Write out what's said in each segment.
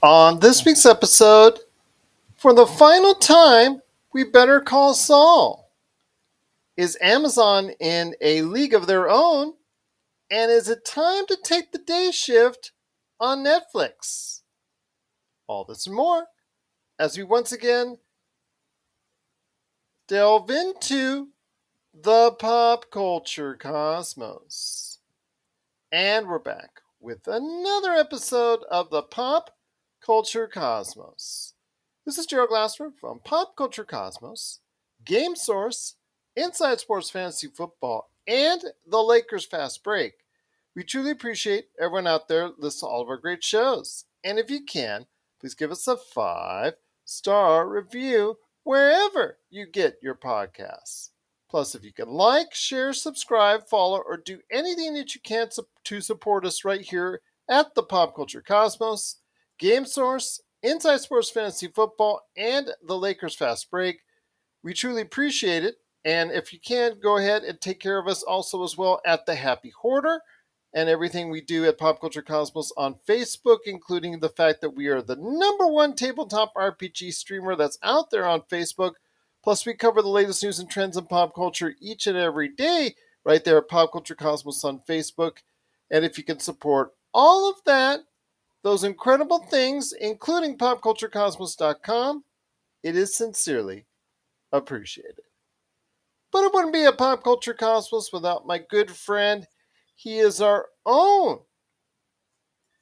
On this week's episode, for the final time, we better call Saul. Is Amazon in a league of their own? And is it time to take the day shift on Netflix? All this and more as we once again delve into the pop culture cosmos. And we're back with another episode of the Pop Culture Cosmos. This is Gerald Glassford from Pop Culture Cosmos, Game Source, Inside Sports Fantasy Football, and the Lakers Fast Break. We truly appreciate everyone out there listening to all of our great shows. And if you can, please give us a 5-star review wherever you get your podcasts. Plus, if you can like, share, subscribe, follow, or do anything that you can to support us right here at the Pop Culture Cosmos, Game Source, Inside Sports Fantasy Football, and the Lakers Fast Break, we truly appreciate it. And if you can, go ahead and take care of us also as well at the Happy Hoarder and everything we do at Pop Culture Cosmos on Facebook, including the fact that we are the #1 tabletop RPG streamer that's out there on Facebook. Plus, we cover the latest news and trends in pop culture each and every day right there at Pop Culture Cosmos on Facebook. And if you can support all of that, those incredible things, including popculturecosmos.com, it is sincerely appreciated. But it wouldn't be a Pop Culture Cosmos without my good friend. He is our own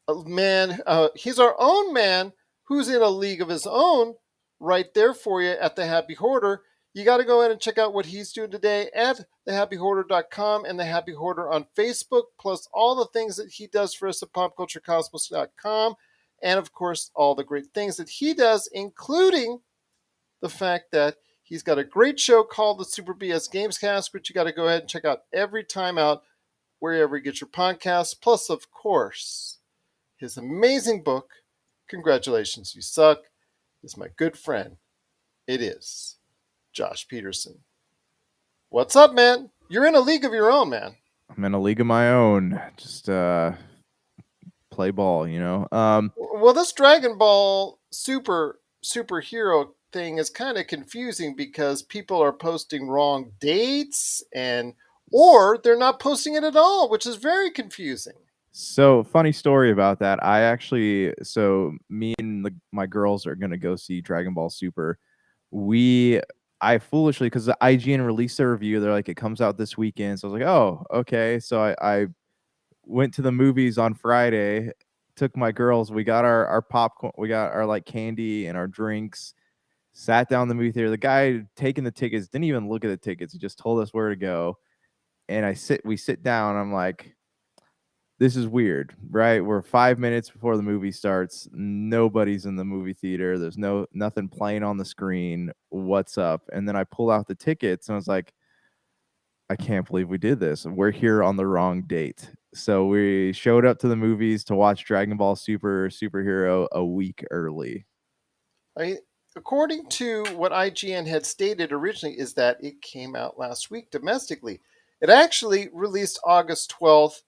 man. He's our own man who's in a league of his own right there for you at the Happy Hoarder. You got to go ahead and check out what he's doing today at thehappyhoarder.com and the Happy Hoarder on Facebook, plus all the things that he does for us at popculturecosmos.com, and of course, all the great things that he does, including the fact that he's got a great show called the Super BS Gamescast, which you got to go ahead and check out every time out wherever you get your podcasts. Plus, of course, his amazing book, Congratulations, You Suck, is my good friend. It is Josh Peterson. What's up, man? You're in a league of your own, man. I'm in a league of my own. Just play ball, Well, this Dragon Ball superhero thing is kind of confusing because people are posting wrong dates or they're not posting it at all, which is very confusing. So funny story about that. Me and my girls are gonna go see Dragon Ball Super. I foolishly, because the IGN released a review, they're like, it comes out this weekend. So I was like, oh, okay. So I went to the movies on Friday, took my girls. We got our popcorn, we got our like candy and our drinks. Sat down in the movie theater. The guy taking the tickets didn't even look at the tickets. He just told us where to go. And we sit down. I'm like, this is weird, right? We're 5 minutes before the movie starts. Nobody's in the movie theater. There's nothing playing on the screen. What's up? And then I pull out the tickets and I was like, I can't believe we did this. We're here on the wrong date. So we showed up to the movies to watch Dragon Ball Superhero a week early. According to what IGN had stated originally, is that it came out last week domestically. It actually released August 12th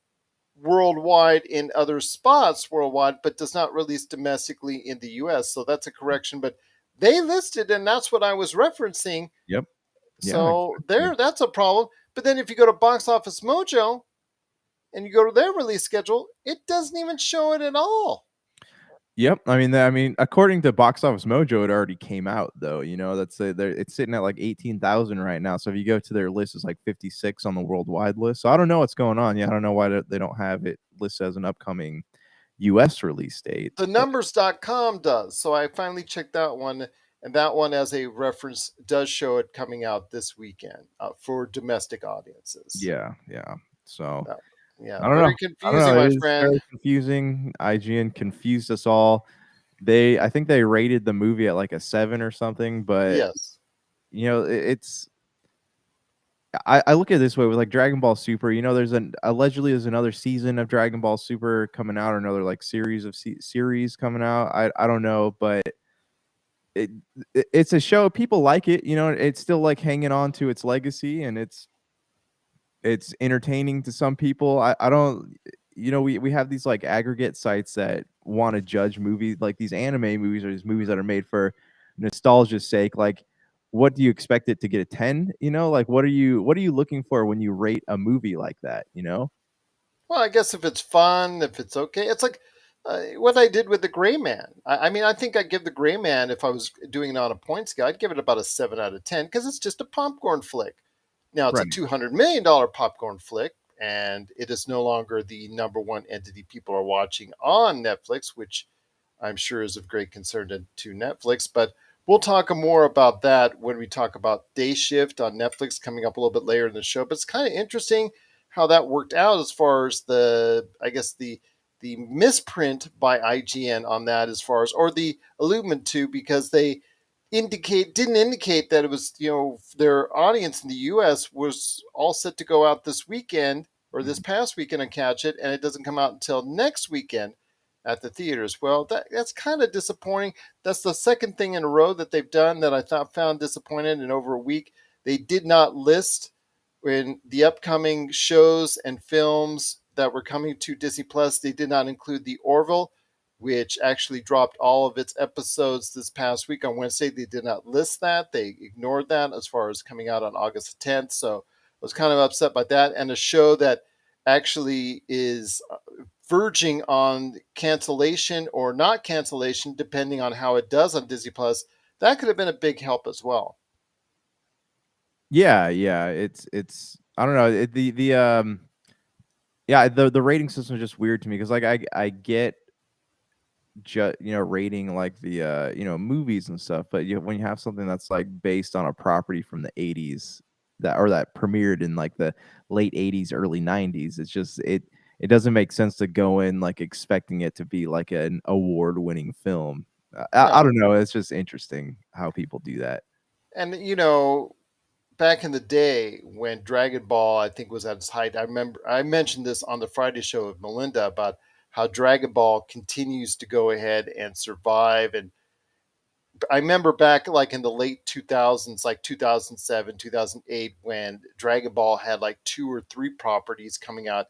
worldwide in other spots worldwide, but does not release domestically in the US. So that's a correction. But they listed, and that's what I was referencing. Yep. So that's a problem. But then if you go to Box Office Mojo and you go to their release schedule, it doesn't even show it at all. Yep. I mean, according to Box Office Mojo, it already came out though. It's sitting at like 18,000 right now. So if you go to their list, it's like 56 on the worldwide list. So I don't know what's going on. Yeah, I don't know why they don't have it listed as an upcoming U.S. release date. The numbers.com does. So I finally checked that one, and that one, as a reference, does show it coming out this weekend for domestic audiences. Yeah. So. Yeah, I don't very know. confusing, my friend. Very confusing. IGN confused us all. I think they rated the movie at like a 7 or something, but yes, it's. I look at it this way with like Dragon Ball Super. Allegedly there's another season of Dragon Ball Super coming out, or another like series of series coming out. I don't know, but it's a show. People like it. It's still like hanging on to its legacy, and it's entertaining to some people. I don't. we have these like aggregate sites that want to judge movies, like these anime movies or these movies that are made for nostalgia's sake. Like, what do you expect it to get a 10? Like, what are you looking for when you rate a movie like that? Well, I guess if it's fun, if it's okay, it's like what I did with the Gray Man. I mean, I think I'd give the Gray Man, if I was doing it on a point scale, I'd give it about a 7 out of 10 because it's just a popcorn flick. Now it's a Right. $200 million popcorn flick, and it is no longer the number one entity people are watching on Netflix, which I'm sure is of great concern to Netflix. But we'll talk more about that when we talk about Day Shift on Netflix coming up a little bit later in the show. But it's kind of interesting how that worked out as far as I guess the misprint by IGN on that, as far as, or the alludement to, because they didn't indicate that it was, their audience in the US was all set to go out this weekend or this Mhm. past weekend and catch it, and it doesn't come out until next weekend at the theaters. Well, that's kind of disappointing. That's the second thing in a row that they've done that I found disappointed in over a week. They did not list in the upcoming shows and films that were coming to Disney Plus. They did not include The Orville, which actually dropped all of its episodes this past week on Wednesday. They did not list that. They ignored that as far as coming out on August 10th. So I was kind of upset by that. And a show that actually is verging on cancellation or not cancellation, depending on how it does on Disney Plus, that could have been a big help as well. Yeah, yeah. It's I don't know. Yeah, the rating system is just weird to me because like I get rating like the movies and stuff, but when you have something that's like based on a property from the 80s that premiered in like the late 80s early 90s, it's just it doesn't make sense to go in like expecting it to be like an award-winning film. I No. don't know, it's just interesting how people do that. And, back in the day when Dragon Ball, I think, was at its height, I remember I mentioned this on the Friday show with Melinda about how Dragon Ball continues to go ahead and survive. And I remember back like in the late 2000s, like 2007, 2008, when Dragon Ball had like two or three properties coming out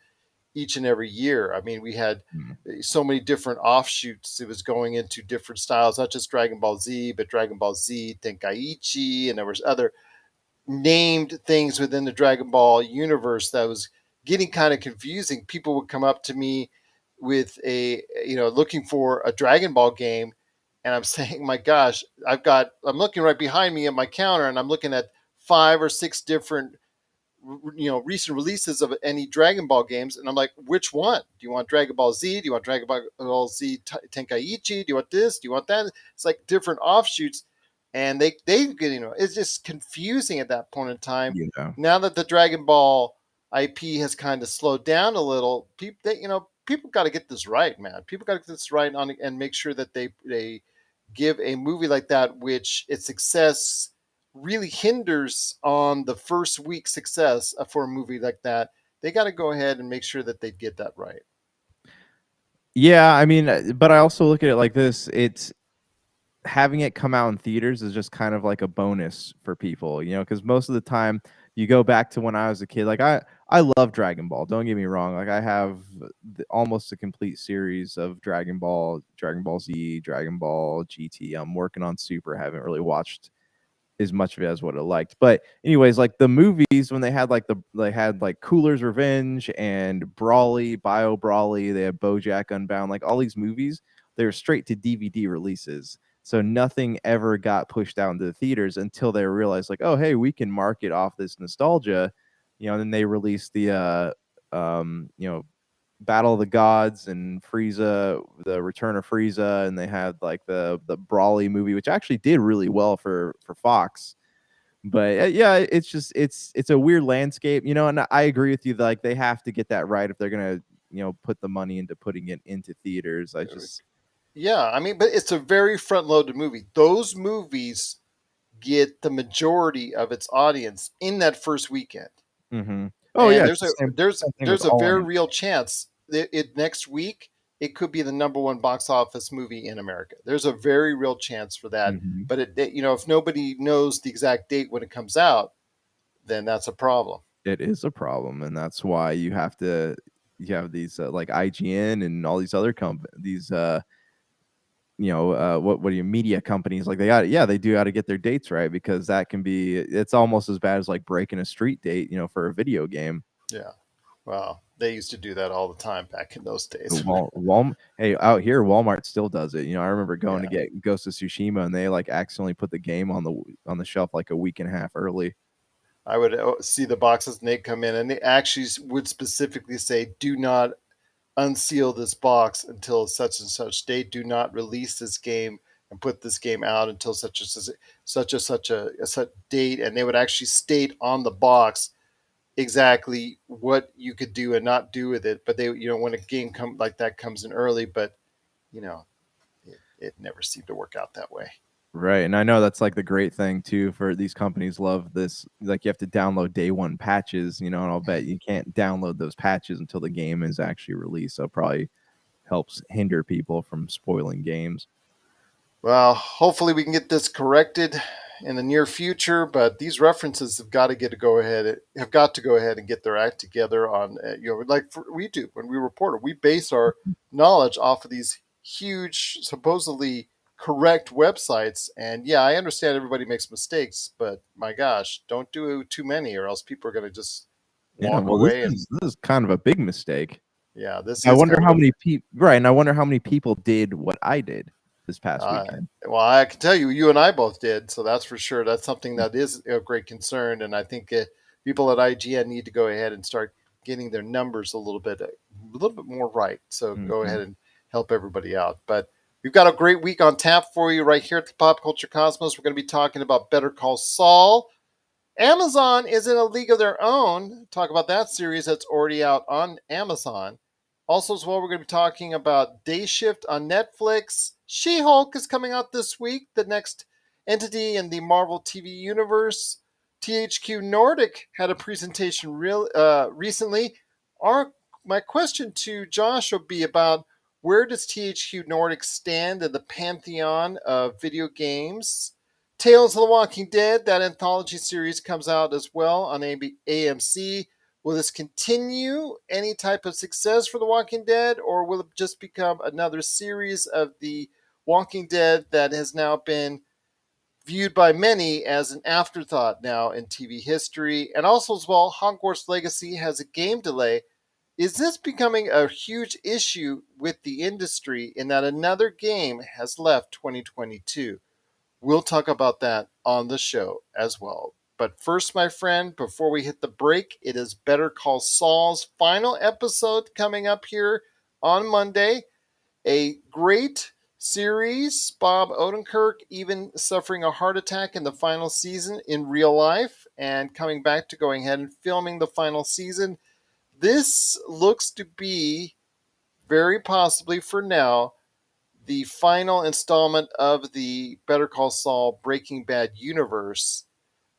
each and every year. I mean, we had Mm. so many different offshoots. It was going into different styles, not just Dragon Ball Z, but Dragon Ball Z Tenkaichi, and there was other named things within the Dragon Ball universe that was getting kind of confusing. People would come up to me with looking for a Dragon Ball game, and I'm saying, my gosh, I'm looking right behind me at my counter, and I'm looking at 5 or 6 different recent releases of any Dragon Ball games, and I'm like, which one? Do you want Dragon Ball Z? Do you want Dragon Ball Z Tenkaichi? Do you want this? Do you want that? It's like different offshoots, and they get, it's just confusing at that point in time. Yeah. Now that the Dragon Ball IP has kind of slowed down a little, people got to get this right, man. People got to get this right on and make sure that they give a movie like that, which its success really hinders on the first week success for a movie like that. They got to go ahead and make sure that they get that right. Yeah, I mean, but I also look at it like this. It's having it come out in theaters is just kind of like a bonus for people, because most of the time you go back to when I was a kid. Like I love Dragon Ball. Don't get me wrong. Like I have almost a complete series of Dragon Ball, Dragon Ball Z, Dragon Ball GT. I'm working on Super. Haven't really watched as much of it as what I liked. But anyways, like the movies when they had like Cooler's Revenge and Brawly, Bio Brawly, they had BoJack Unbound, like all these movies, they were straight to DVD releases. So nothing ever got pushed out into the theaters until they realized like, oh hey, we can market off this nostalgia, and then they released the Battle of the Gods and Frieza, the Return of Frieza, and they had like the Brawly movie, which actually did really well for Fox. But yeah, it's just it's a weird landscape, and I agree with you. Like they have to get that right if they're gonna put the money into putting it into theaters. I just Yeah, I mean, but it's a very front loaded movie. Those movies get the majority of its audience in that first weekend. Oh And yeah, there's it's a the same thing with there's a all very anime. real chance that next week it could be the number one box office movie in America. There's a very real chance for that. Mhm. But if nobody knows the exact date when it comes out, then that's a problem. It is a problem, and that's why you have to. you have these like IGN and all these other these what do you media companies, like they do got to get their dates right, because that can be, it's almost as bad as like breaking a street date, for a video game. Yeah. Well, they used to do that all the time back in those days. Hey, out here Walmart still does it. I remember going to Yeah. get Ghost of Tsushima, and they like accidentally put the game on the shelf like a week and a half early. I would see the boxes and they'd come in and they actually would specifically say, do not unseal this box until such and such date. Do not release this game and put this game out until such a date. And they would actually state on the box exactly what you could do and not do with it. But they, when a game like that comes in early, but you know, it never seemed to work out that way. Right. And I know that's like the great thing too, for these companies love this. Like, you have to download day one patches, and I'll bet you can't download those patches until the game is actually released. So it probably helps hinder people from spoiling games. Well, hopefully we can get this corrected in the near future. But these references have got to go ahead and get their act together on we do when we report it. We base our knowledge off of these huge, supposedly correct websites. And yeah, I understand everybody makes mistakes, but my gosh, don't do too many, or else people are going to just Yeah, walk well, this away. And is this is kind of a big mistake. yeah, this I is wonder kind how of many people, right? And I wonder how many people did what I did this a past weekend. well, I can tell you, you and I both did, so that's for sure. That's something that is of great concern, and I think people at IGN need to go ahead and start getting their numbers a little bit more right. So go Mhm. ahead and help everybody out. But we've got a great week on tap for you right here at the Pop Culture Cosmos. We're going to be talking about Better Call Saul. Amazon is in a league of their own. Talk about that series that's already out on Amazon. Also, as well, we're going to be talking about Day Shift on Netflix. She Hulk is coming out this week, the next entity in the Marvel TV universe. THQ Nordic had a presentation recently. Our My question to Josh will be about, where does THQ Nordic stand in the pantheon of video games? Tales of the Walking Dead, that anthology series, comes out as well on AMC. Will this continue any type of success for The Walking Dead, or will it just become another series of The Walking Dead that has now been viewed by many as an afterthought now in TV history? And also, as well, Hogwarts Legacy has a game delay. Is this becoming a huge issue with the industry in that another game has left 2022? We'll talk about that on the show as well. But first, my friend, before we hit the break, it is Better Call Saul's final episode coming up here on Monday. A great series. Bob Odenkirk even suffering a heart attack in the final season in real life and coming back to going ahead and filming the final season. This looks to be very possibly, for now, the final installment of the Better Call Saul Breaking Bad universe.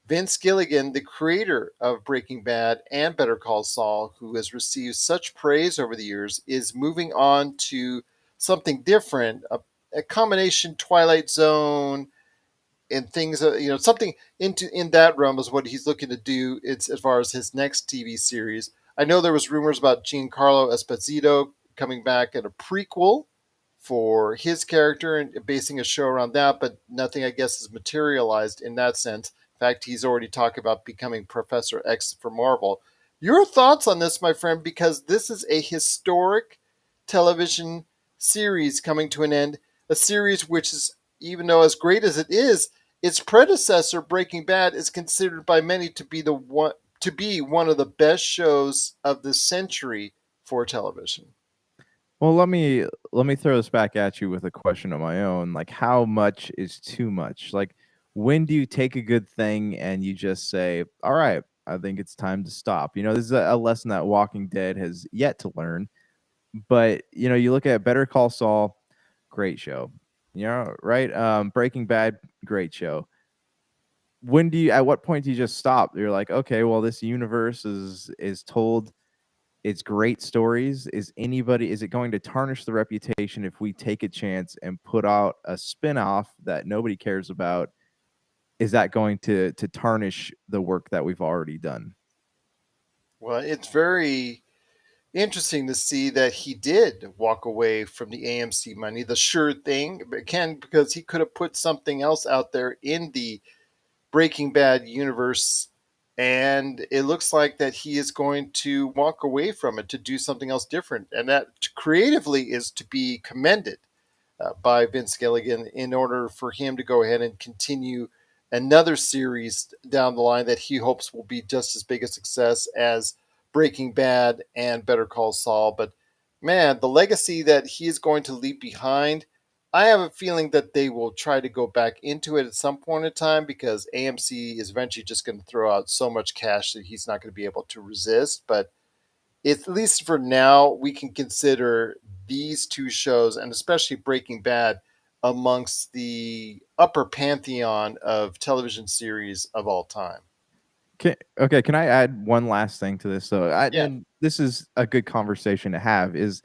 Vince Gilligan, the creator of Breaking Bad and Better Call Saul, who has received such praise over the years, is moving on to something different, a combination Twilight Zone and things, something in that realm is what he's looking to do. It's as far as his next TV series. I know there was rumors about Giancarlo Esposito coming back in a prequel for his character and basing a show around that, but nothing, I guess, is materialized in that sense. In fact, he's already talked about becoming Professor X for Marvel. Your thoughts on this, my friend, because this is a historic television series coming to an end, a series which is, even though as great as it is, its predecessor, Breaking Bad, is considered by many to be one of the best shows of the century for television. Well, let me throw this back at you with a question of my own. Like, how much is too much? Like, when do you take a good thing and you just say, "All right, I think it's time to stop"? This is a lesson that Walking Dead has yet to learn. But you look at Better Call Saul, great show. Right? Breaking Bad, great show. At what point do you just stop? You're like, okay, well, this universe is told it's great stories. Is it going to tarnish the reputation if we take a chance and put out a spin-off that nobody cares about? Is that going to tarnish the work that we've already done? Well, it's very interesting to see that he did walk away from the AMC money, the sure thing, again, because he could have put something else out there in the Breaking Bad universe. And it looks like that he is going to walk away from it to do something else different. And that creatively is to be commended by Vince Gilligan in order for him to go ahead and continue another series down the line that he hopes will be just as big a success as Breaking Bad and Better Call Saul. But man, the legacy that he is going to leave behind, I have a feeling that they will try to go back into it at some point in time because AMC is eventually just going to throw out so much cash that he's not going to be able to resist. But at least for now, we can consider these two shows, and especially Breaking Bad, amongst the upper pantheon of television series of all time. Okay, can I add one last thing to this? So, Yeah. and this is a good conversation to have. Is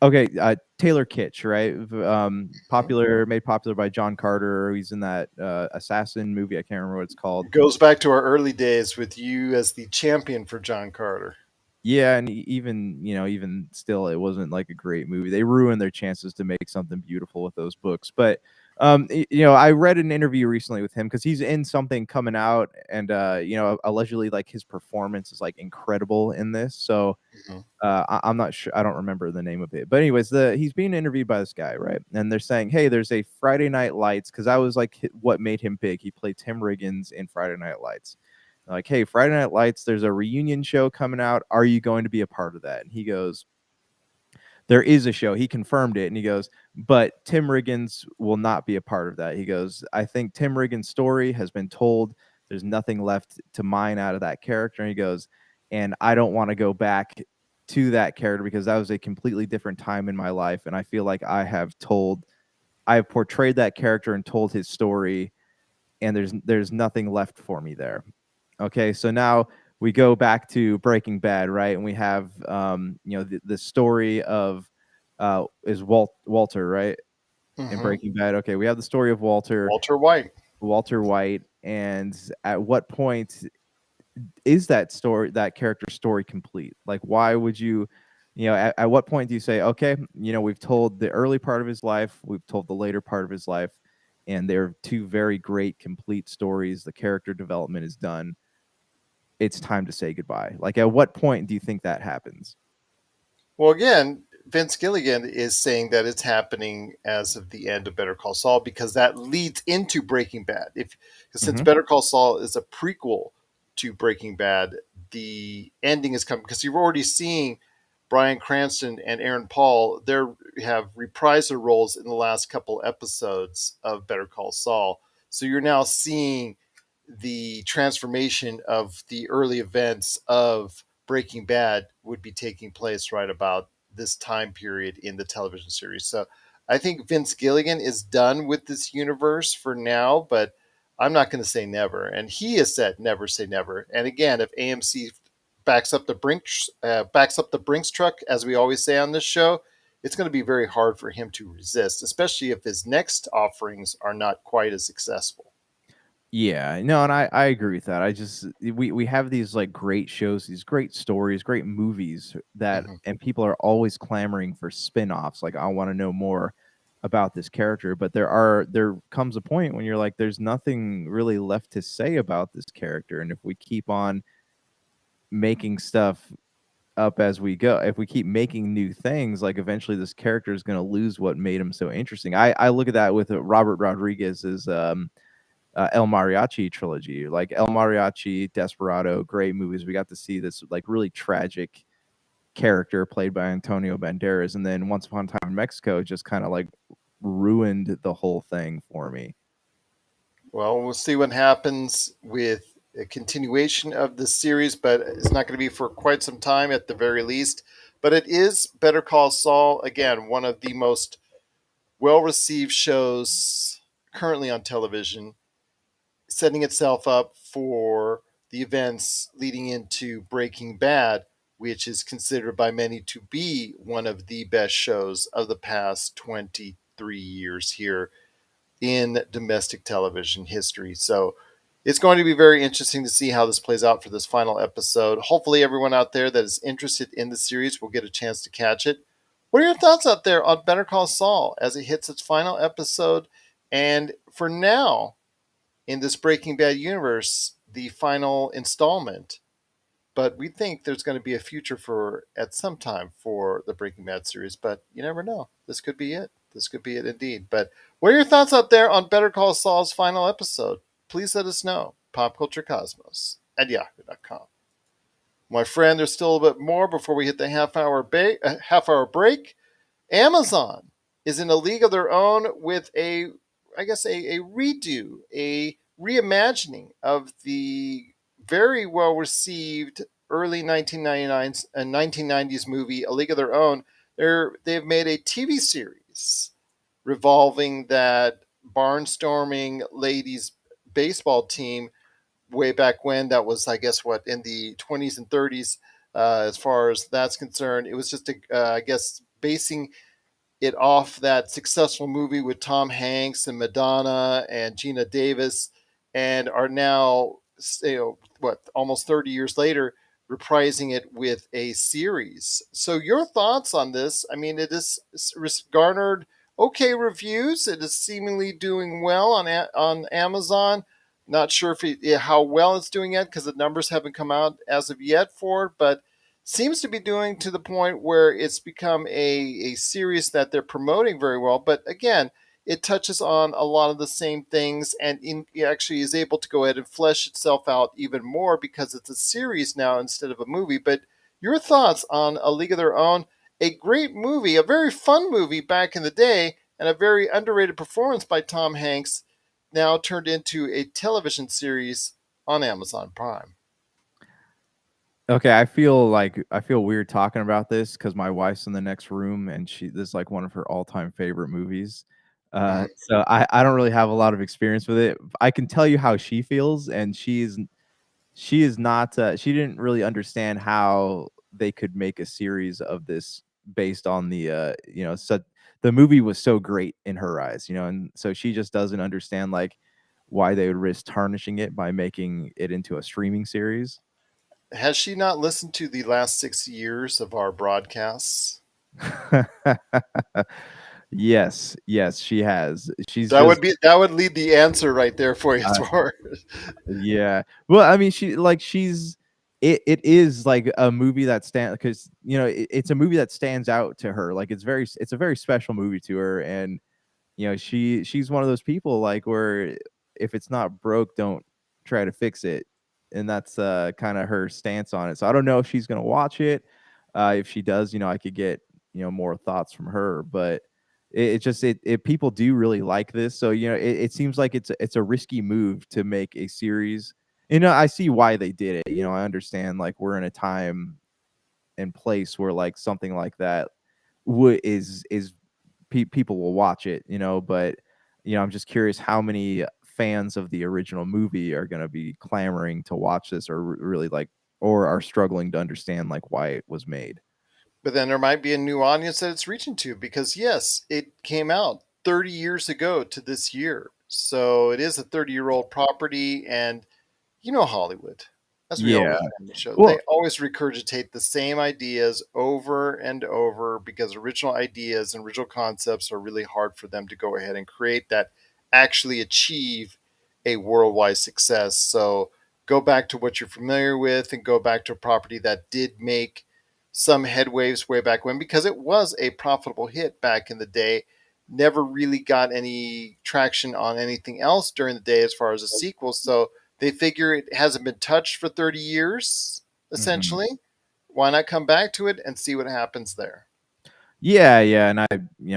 okay, Taylor Kitsch, right? Mhm. Made popular by John Carter. He's in that assassin movie. I can't remember what it's called. It goes back to our early days with you as the champion for John Carter. Yeah, and even even still, it wasn't like a great movie. They ruined their chances to make something beautiful with those books. But I read an interview recently with him because he's in something coming out, and allegedly like his performance is like incredible in this. So Mhm. I'm not sure. I don't remember the name of it. But anyways, he's being interviewed by this guy, right? And they're saying, "Hey, there's a Friday Night Lights," because I was like, what made him big? He played Tim Riggins in Friday Night Lights. They're like, "Hey, Friday Night Lights, there's a reunion show coming out. Are you going to be a part of that?" And he goes, "There is a show." He confirmed it, and he goes, "But Tim Riggins will not be a part of that." He goes, "I think Tim Riggins' story has been told. There's nothing left to mine out of that character." And he goes, "And I don't want to go back to that character because that was a completely different time in my life, and I feel like I have portrayed that character and told his story, and there's nothing left for me there." Okay, so now we go back to Breaking Bad, right? And we have the story of is Walter, right? In Mhm. Breaking Bad. Okay, we have the story of Walter White. Walter White, and at what point is that character story complete? Like, why would you, at what point do you say, okay, we've told the early part of his life, we've told the later part of his life, and they're two very great complete stories. The character development is done. It's time to say goodbye. Like, at what point do you think that happens? Well, again, Vince Gilligan is saying that it's happening as of the end of Better Call Saul because that leads into Breaking Bad. If Since Hmm. Better Call Saul is a prequel to Breaking Bad, the ending is coming because you're already seeing Bryan Cranston and Aaron Paul. They have reprised their roles in the last couple episodes of Better Call Saul. So you're now seeing the transformation of the early events of Breaking Bad would be taking place right about this time period in the television series. So I think Vince Gilligan is done with this universe for now, but I'm not going to say never. And he has said never say never. And again, if AMC backs up the Brinks truck, as we always say on this show, it's going to be very hard for him to resist, especially if his next offerings are not quite as successful. Yeah, no, and I agree with that. We have these like great shows, these great stories, great movies that Mhm. and people are always clamoring for spin-offs. Like, I want to know more about this character, but there comes a point when you're like, there's nothing really left to say about this character. And if we keep on making stuff up as we go, if we keep making new things, like eventually this character is going to lose what made him so interesting. I look at that with Robert Rodriguez's El Mariachi trilogy, like El Mariachi, Desperado, great movies. We got to see this like really tragic character played by Antonio Banderas, and then Once Upon a Time in Mexico just kind of like ruined the whole thing for me. Well, we'll see what happens with a continuation of the series, but it's not going to be for quite some time at the very least. But it is Better Call Saul, again, one of the most well received shows currently on television, setting itself up for the events leading into Breaking Bad, which is considered by many to be one of the best shows of the past 23 years here in domestic television history. So It's going to be very interesting to see how this plays out for this final episode. Hopefully, everyone out there that is interested in the series will get a chance to catch it. What are your thoughts out there on Better Call Saul as it hits its final episode? And for now, in this Breaking Bad universe, the final installment. But we think there's going to be a future for at some time for the Breaking Bad series, but you never know. This could be it. This could be it indeed. But what are your thoughts out there on Better Call Saul's final episode? Please let us know. PopCultureCosmos at yahoo.com. My friend, there's still a bit more before we hit the half hour break. Amazon is in a league of their own with a redo, a reimagining of the very well received early 1999s and 1990s movie, A League of Their Own. They've made a TV series revolving that barnstorming ladies baseball team way back when. That was, I guess, what, in the 20s and 30s. As far as that's concerned, it was just I guess, basing it off that successful movie with Tom Hanks and Madonna and Gina Davis, and are now, what, almost 30 years later, reprising it with a series. So your thoughts on this? I mean, it is garnered okay reviews. It is seemingly doing well on Amazon. Not sure how well it's doing yet because the numbers haven't come out as of yet for it, but seems to be doing to the point where it's become a series that they're promoting very well. But again, it touches on a lot of the same things, and it actually is able to go ahead and flesh itself out even more because it's a series now instead of a movie. But your thoughts on A League of Their Own? A great movie, a very fun movie back in the day, and a very underrated performance by Tom Hanks, now turned into a television series on Amazon Prime. Okay, I feel weird talking about this because my wife's in the next room and this is like one of her all-time favorite movies. Mhm. So I don't really have a lot of experience with it. I can tell you how she feels, and she is not she didn't really understand how they could make a series of this based on the movie was so great in her eyes, and so she just doesn't understand like why they would risk tarnishing it by making it into a streaming series. Has she not listened to the last 6 years of our broadcasts? Yes, yes, she has. She's That would just be that would lead the answer right there for you, uh, Tor. yeah. Well, I mean, it is like a movie that because it's a movie that stands out to her. Like it's a very special movie to her, and she's one of those people like where if it's not broke, don't try to fix it, and that's kind of her stance on it. So I don't know if she's gonna watch it. If she does, I could get more thoughts from her, but it just people do really like this. So it seems like it's a risky move to make a series. I see why they did it. I understand like we're in a time and place where like something like that is people will watch it, but I'm just curious how many fans of the original movie are going to be clamoring to watch this or really like or are struggling to understand like why it was made. But then there might be a new audience that it's reaching to because, yes, it came out 30 years ago to this year. So it is a 30-year-old property, and you know Hollywood, as we Yeah. always say on the show, they Well, always regurgitate the same ideas over and over because original ideas and original concepts are really hard for them to go ahead and create that actually achieve a worldwide success. So go back to what you're familiar with and go back to a property that did make some headwaves way back when because it was a profitable hit back in the day. Never really got any traction on anything else during the day as far as a sequel. So they figure it hasn't been touched for 30 years, mhm. essentially. Why not come back to it and see what happens there? Yeah, yeah, and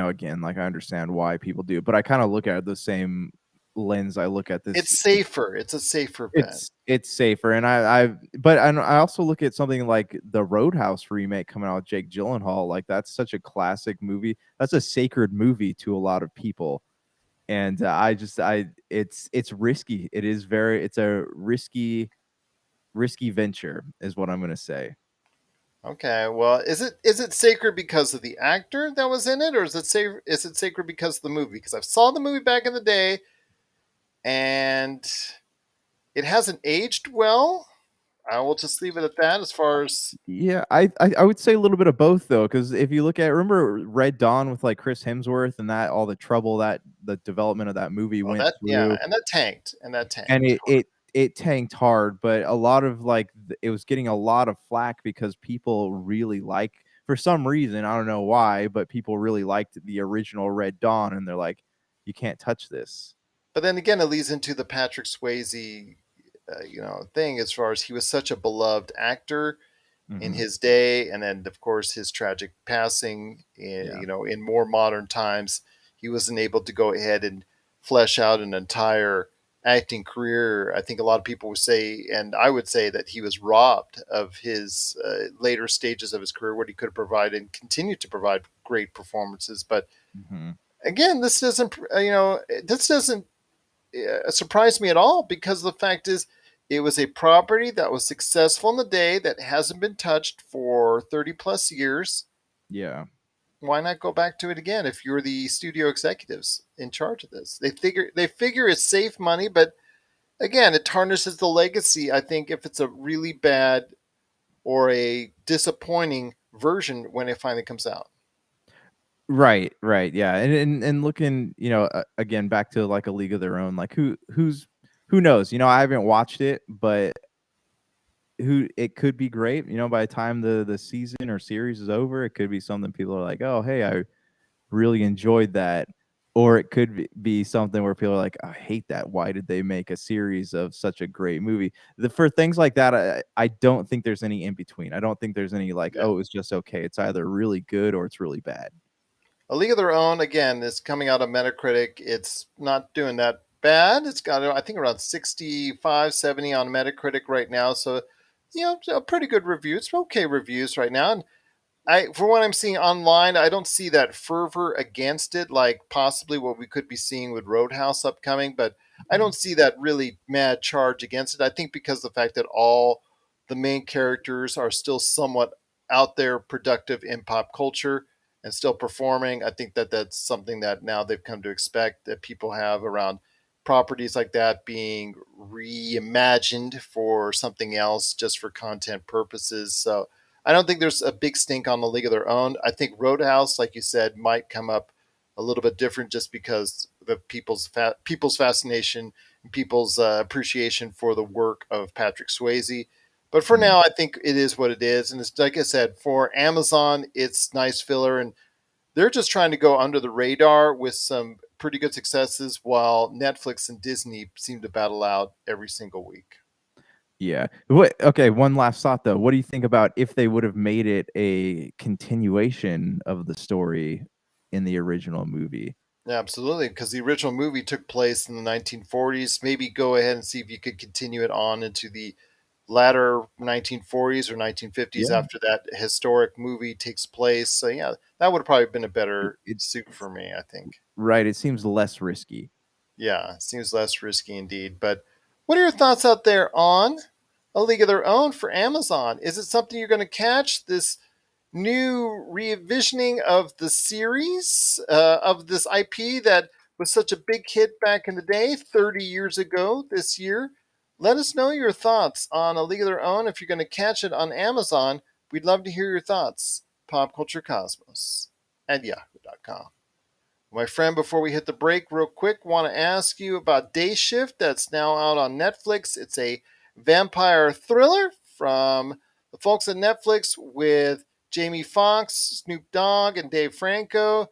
again, like I understand why people do, but I kind of look at it the same lens I look at this. It's safer. It's a safer bet. It's safer, and I also look at something like the Roadhouse remake coming out with Jake Gyllenhaal. Like that's such a classic movie. That's a sacred movie to a lot of people, and it's risky. It's a risky venture, is what I'm gonna say. Okay, well, is it sacred because of the actor that was in it, or is it sacred because of the movie? Because I saw the movie back in the day, and it hasn't aged well. I will just leave it at that. As far as Yeah, I would say a little bit of both though, because if you look at remember Red Dawn with like Chris Hemsworth and that all the trouble that the development of that movie oh, went that yeah, through, and that and tanked. it tanked hard, but a lot of like it was getting a lot of flack because people really like for some reason I don't know why, but people really liked the original Red Dawn, and they're like, you can't touch this. But then again, it leads into the Patrick Swayze, thing as far as he was such a beloved actor in Hmm. his day, and then of course his tragic passing. Yeah. In more modern times, he wasn't able to go ahead and flesh out an entire acting career. I think a lot of people would say, and I would say that he was robbed of his later stages of his career, where he could have provided and continued to provide great performances. But Hmm. again, this doesn't surprised me at all, because the fact is it was a property that was successful in the day that hasn't been touched for 30 plus years. Yeah. Why not go back to it again if you're the studio executives in charge of this? They figure it's safe money, but again, it tarnishes the legacy, I think, if it's a really bad or a disappointing version when it finally comes out. Right, right, yeah, and looking, again back to like A League of Their Own, like who knows? I haven't watched it, but who it could be great. By the time the season or series is over, it could be something people are like, oh, hey, I really enjoyed that, or it could be something where people are like, I hate that. Why did they make a series of such a great movie? For things like that, I don't think there's any in between. I don't think there's any like, Yeah. oh, it's just okay. It's either really good or it's really bad. A League of Their Own, again, is coming out of Metacritic. It's not doing that bad. It's got, I think, around 65, 70 on Metacritic right now. So, a pretty good review. It's okay reviews right now. And for what I'm seeing online, I don't see that fervor against it, like possibly what we could be seeing with Roadhouse upcoming. But I Mhm. don't see that really mad charge against it. I think because of the fact that all the main characters are still somewhat out there, productive in pop culture, and still performing. I think that that's something that now they've come to expect, that people have around properties like that being reimagined for something else just for content purposes. So I don't think there's a big stink on the League of Their Own. I think Roadhouse, like you said, might come up a little bit different just because the people's fascination and people's appreciation for the work of Patrick Swayze. But for Mhm. now, I think it is what it is, and it's like I said, for Amazon, it's nice filler, and they're just trying to go under the radar with some pretty good successes, while Netflix and Disney seem to battle out every single week. Yeah. What? Okay. One last thought though. What do you think about if they would have made it a continuation of the story in the original movie? Yeah, absolutely, because the original movie took place in the 1940s. Maybe go ahead and see if you could continue it on into the latter 1940s or 1950s Yeah. after that historic movie takes place. So, yeah, that would have probably been a better It suit for me, I think. right. It seems less risky. Yeah, seems less risky indeed. But what are your thoughts out there on A League of Their Own for Amazon? Is it something you're going to catch, this new revisioning of the series, of this IP that was such a big hit back in the day, 30 years ago this year? Let us know your thoughts on A League of Their Own. If you're going to catch it on Amazon, we'd love to hear your thoughts. Popculturecosmos at yahoo.com. My friend, before we hit the break, real quick, want to ask you about Day Shift that's now out on Netflix. It's a vampire thriller from the folks at Netflix with Jamie Foxx, Snoop Dogg, and Dave Franco.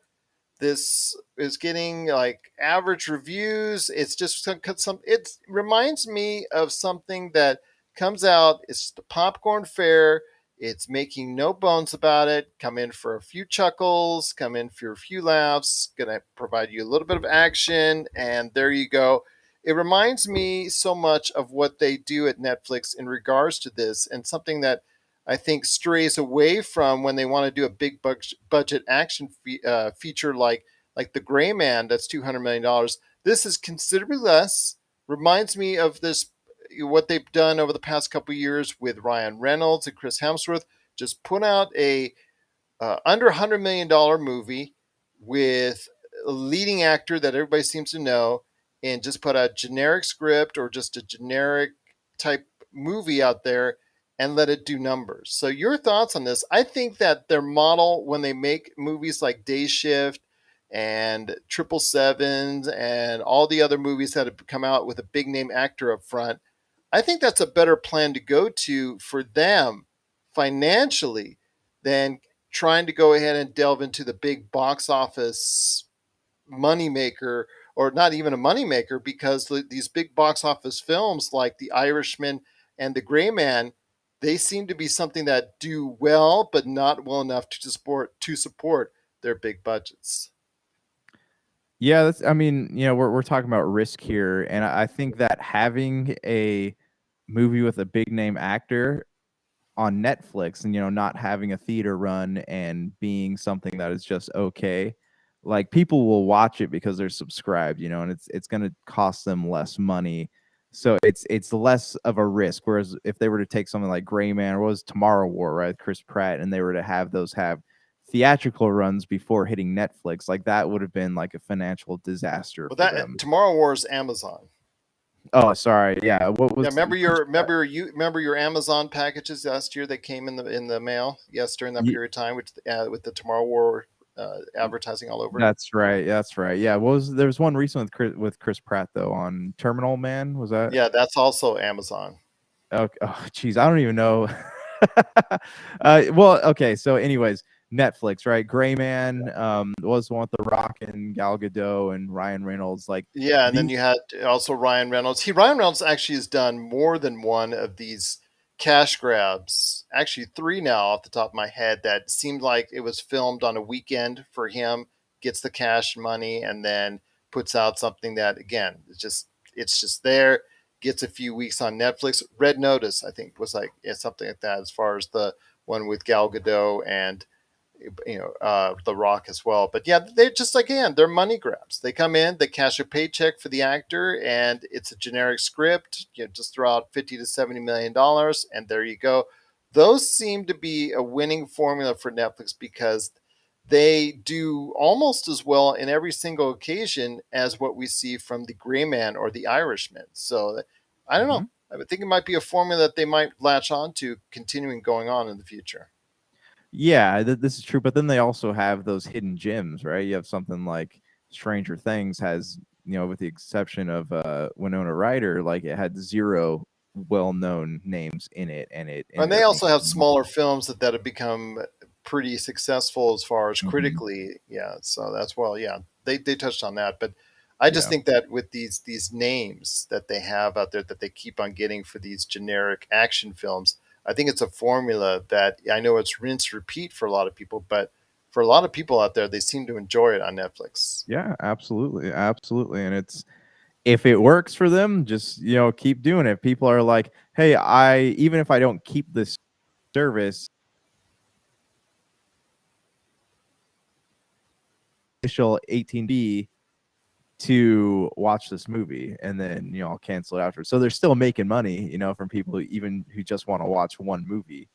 This is getting like average reviews. It's just some. It reminds me of something that comes out. It's the popcorn fare. It's making no bones about it. Come in for a few chuckles. Come in for a few laughs. Gonna provide you a little bit of action, and there you go. It reminds me so much of what they do at Netflix in regards to this, and something that I think strays away from when they want to do a big budget action feature like The Gray Man. That's $200 million. This is considerably less. Reminds me of this, what they've done over the past couple of years with Ryan Reynolds and Chris Hemsworth. Just put out a under $100 million movie with a leading actor that everybody seems to know, and just put a generic script or just a generic type movie out there and let it do numbers. So your thoughts on this? I think that their model when they make movies like Day Shift and 777s and all the other movies that have come out with a big name actor up front, I think that's a better plan to go to for them financially than trying to go ahead and delve into the big box office moneymaker, or not even a moneymaker, because these big box office films like The Irishman and The Gray Man, they seem to be something that do well, but not well enough to support their big budgets. Yeah, that's. I mean, we're talking about risk here, and I think that having a movie with a big name actor on Netflix and not having a theater run and being something that is just okay, like people will watch it because they're subscribed, and it's going to cost them less money. So it's less of a risk. Whereas if they were to take something like Gray Man or what was Tomorrow War, right, Chris Pratt, and they were to have theatrical runs before hitting Netflix, like that would have been like a financial disaster Well, for that them. Tomorrow War is Amazon. Oh, sorry. Yeah. What Yeah, was remember your Amazon packages last year that came in the mail? Yes, during that period of time, with the Tomorrow War advertising all over it. That's right. That's right. Yeah. There was one recent with Chris Pratt though on Terminal Man. Was that? Yeah, that's also Amazon. Okay. Oh, geez, I don't even know. Well, okay. So, anyways, Netflix, right? Gray Man was the one with The Rock and Gal Gadot and Ryan Reynolds. Like Yeah, and then these. you had also Ryan Reynolds. Ryan Reynolds actually has done more than one of these cash grabs. Actually, three now off the top of my head that seemed like it was filmed on a weekend for him, gets the cash money, and then puts out something that again it's just there. Gets a few weeks on Netflix. Red Notice, I think, was like something like that. As far as the one with Gal Gadot and The Rock as well. But yeah, they're just again, they're money grabs. They come in, they cash a paycheck for the actor, and it's a generic script. Just throw out $50 to $70 million, and there you go. Those seem to be a winning formula for Netflix because they do almost as well in every single occasion as what we see from the Gray Man or the Irishman. So I don't know. Mhm. I would think it might be a formula that they might latch on to continuing going on in the future. Yeah, this is true. But then they also have those hidden gems, right? You have something like Stranger Things has, with the exception of Winona Ryder, like it had zero well-known names in it, and it And ended they up being also have phenomenal. smaller films that have become pretty successful as far as Mhm. critically. Yeah, so that's well, yeah, they touched on that, but I just Yeah. think that with these names that they have out there that they keep on getting for these generic action films, I think it's a formula that I know it's rinse repeat for a lot of people, but for a lot of people out there, they seem to enjoy it on Netflix. Yeah, absolutely, absolutely, and it's if it works for them, just keep doing it. People are like, hey, I even if I don't keep this service, initial 18B to watch this movie, and then I'll cancel it after. So they're still making money, from people even who just want to watch one movie.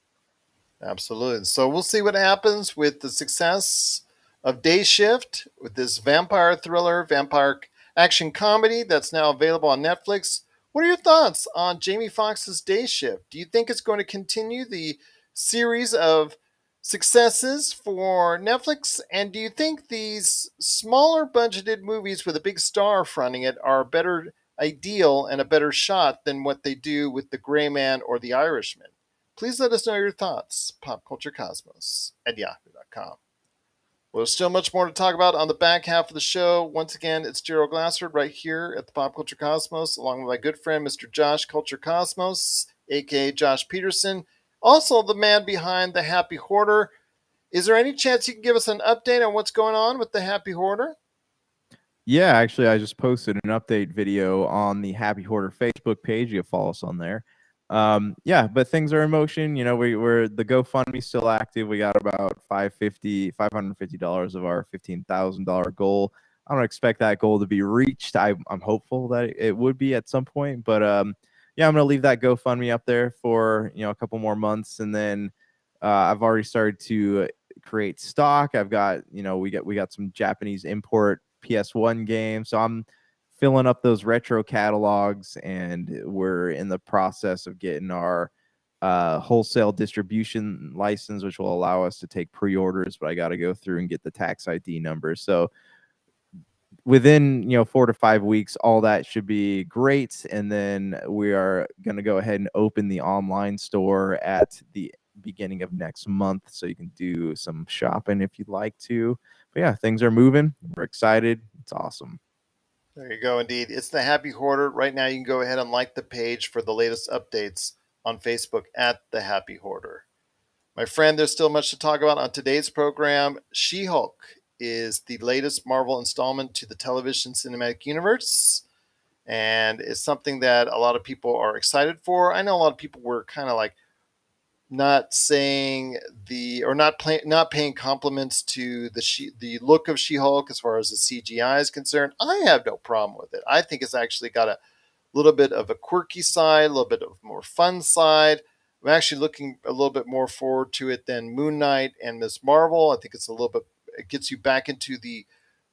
Absolutely. So we'll see what happens with the success of Day Shift with this vampire thriller, vampire action comedy that's now available on Netflix. What are your thoughts on Jamie Foxx's Day Shift? Do you think it's going to continue the series of successes for Netflix? And do you think these smaller budgeted movies with a big star fronting it are a better ideal and a better shot than what they do with The Gray Man or The Irishman? Please let us know your thoughts. PopCultureCosmos at yahoo.com. Well, there's still much more to talk about on the back half of the show. Once again, it's Gerald Glassford right here at the Pop Culture Cosmos, along with my good friend, Mr. Josh Culture Cosmos, aka Josh Peterson, also the man behind the Happy Hoarder. Is there any chance you can give us an update on what's going on with the Happy Hoarder? Yeah, actually, I just posted an update video on the Happy Hoarder Facebook page. You can follow us on there. Yeah, but things are in motion. We're the GoFundMe still active. We got about $550 of our $15,000 goal. I don't expect that goal to be reached. I'm hopeful that it would be at some point, but yeah, I'm gonna leave that GoFundMe up there for a couple more months, and then I've already started to create stock. I've got we got some Japanese import PS1 games, so I'm filling up those retro catalogs, and we're in the process of getting our wholesale distribution license, which will allow us to take pre-orders. But I got to go through and get the tax ID number. So within 4 to 5 weeks, all that should be great, and then we are going to go ahead and open the online store at the beginning of next month, so you can do some shopping if you'd like to. But yeah, things are moving. We're excited. It's awesome. There you go, indeed. It's the Happy Hoarder. Right now, you can go ahead and like the page for the latest updates on Facebook at the Happy Hoarder. My friend, there's still much to talk about on today's program. She Hulk is the latest Marvel installment to the television cinematic universe, and it's something that a lot of people are excited for. I know a lot of people were kind of like not saying the or not paying compliments to the look of She-Hulk as far as the CGI is concerned. I have no problem with it. I think it's actually got a little bit of a quirky side, a little bit of more fun side. I'm actually looking a little bit more forward to it than Moon Knight and Miss Marvel. I think it gets you back into the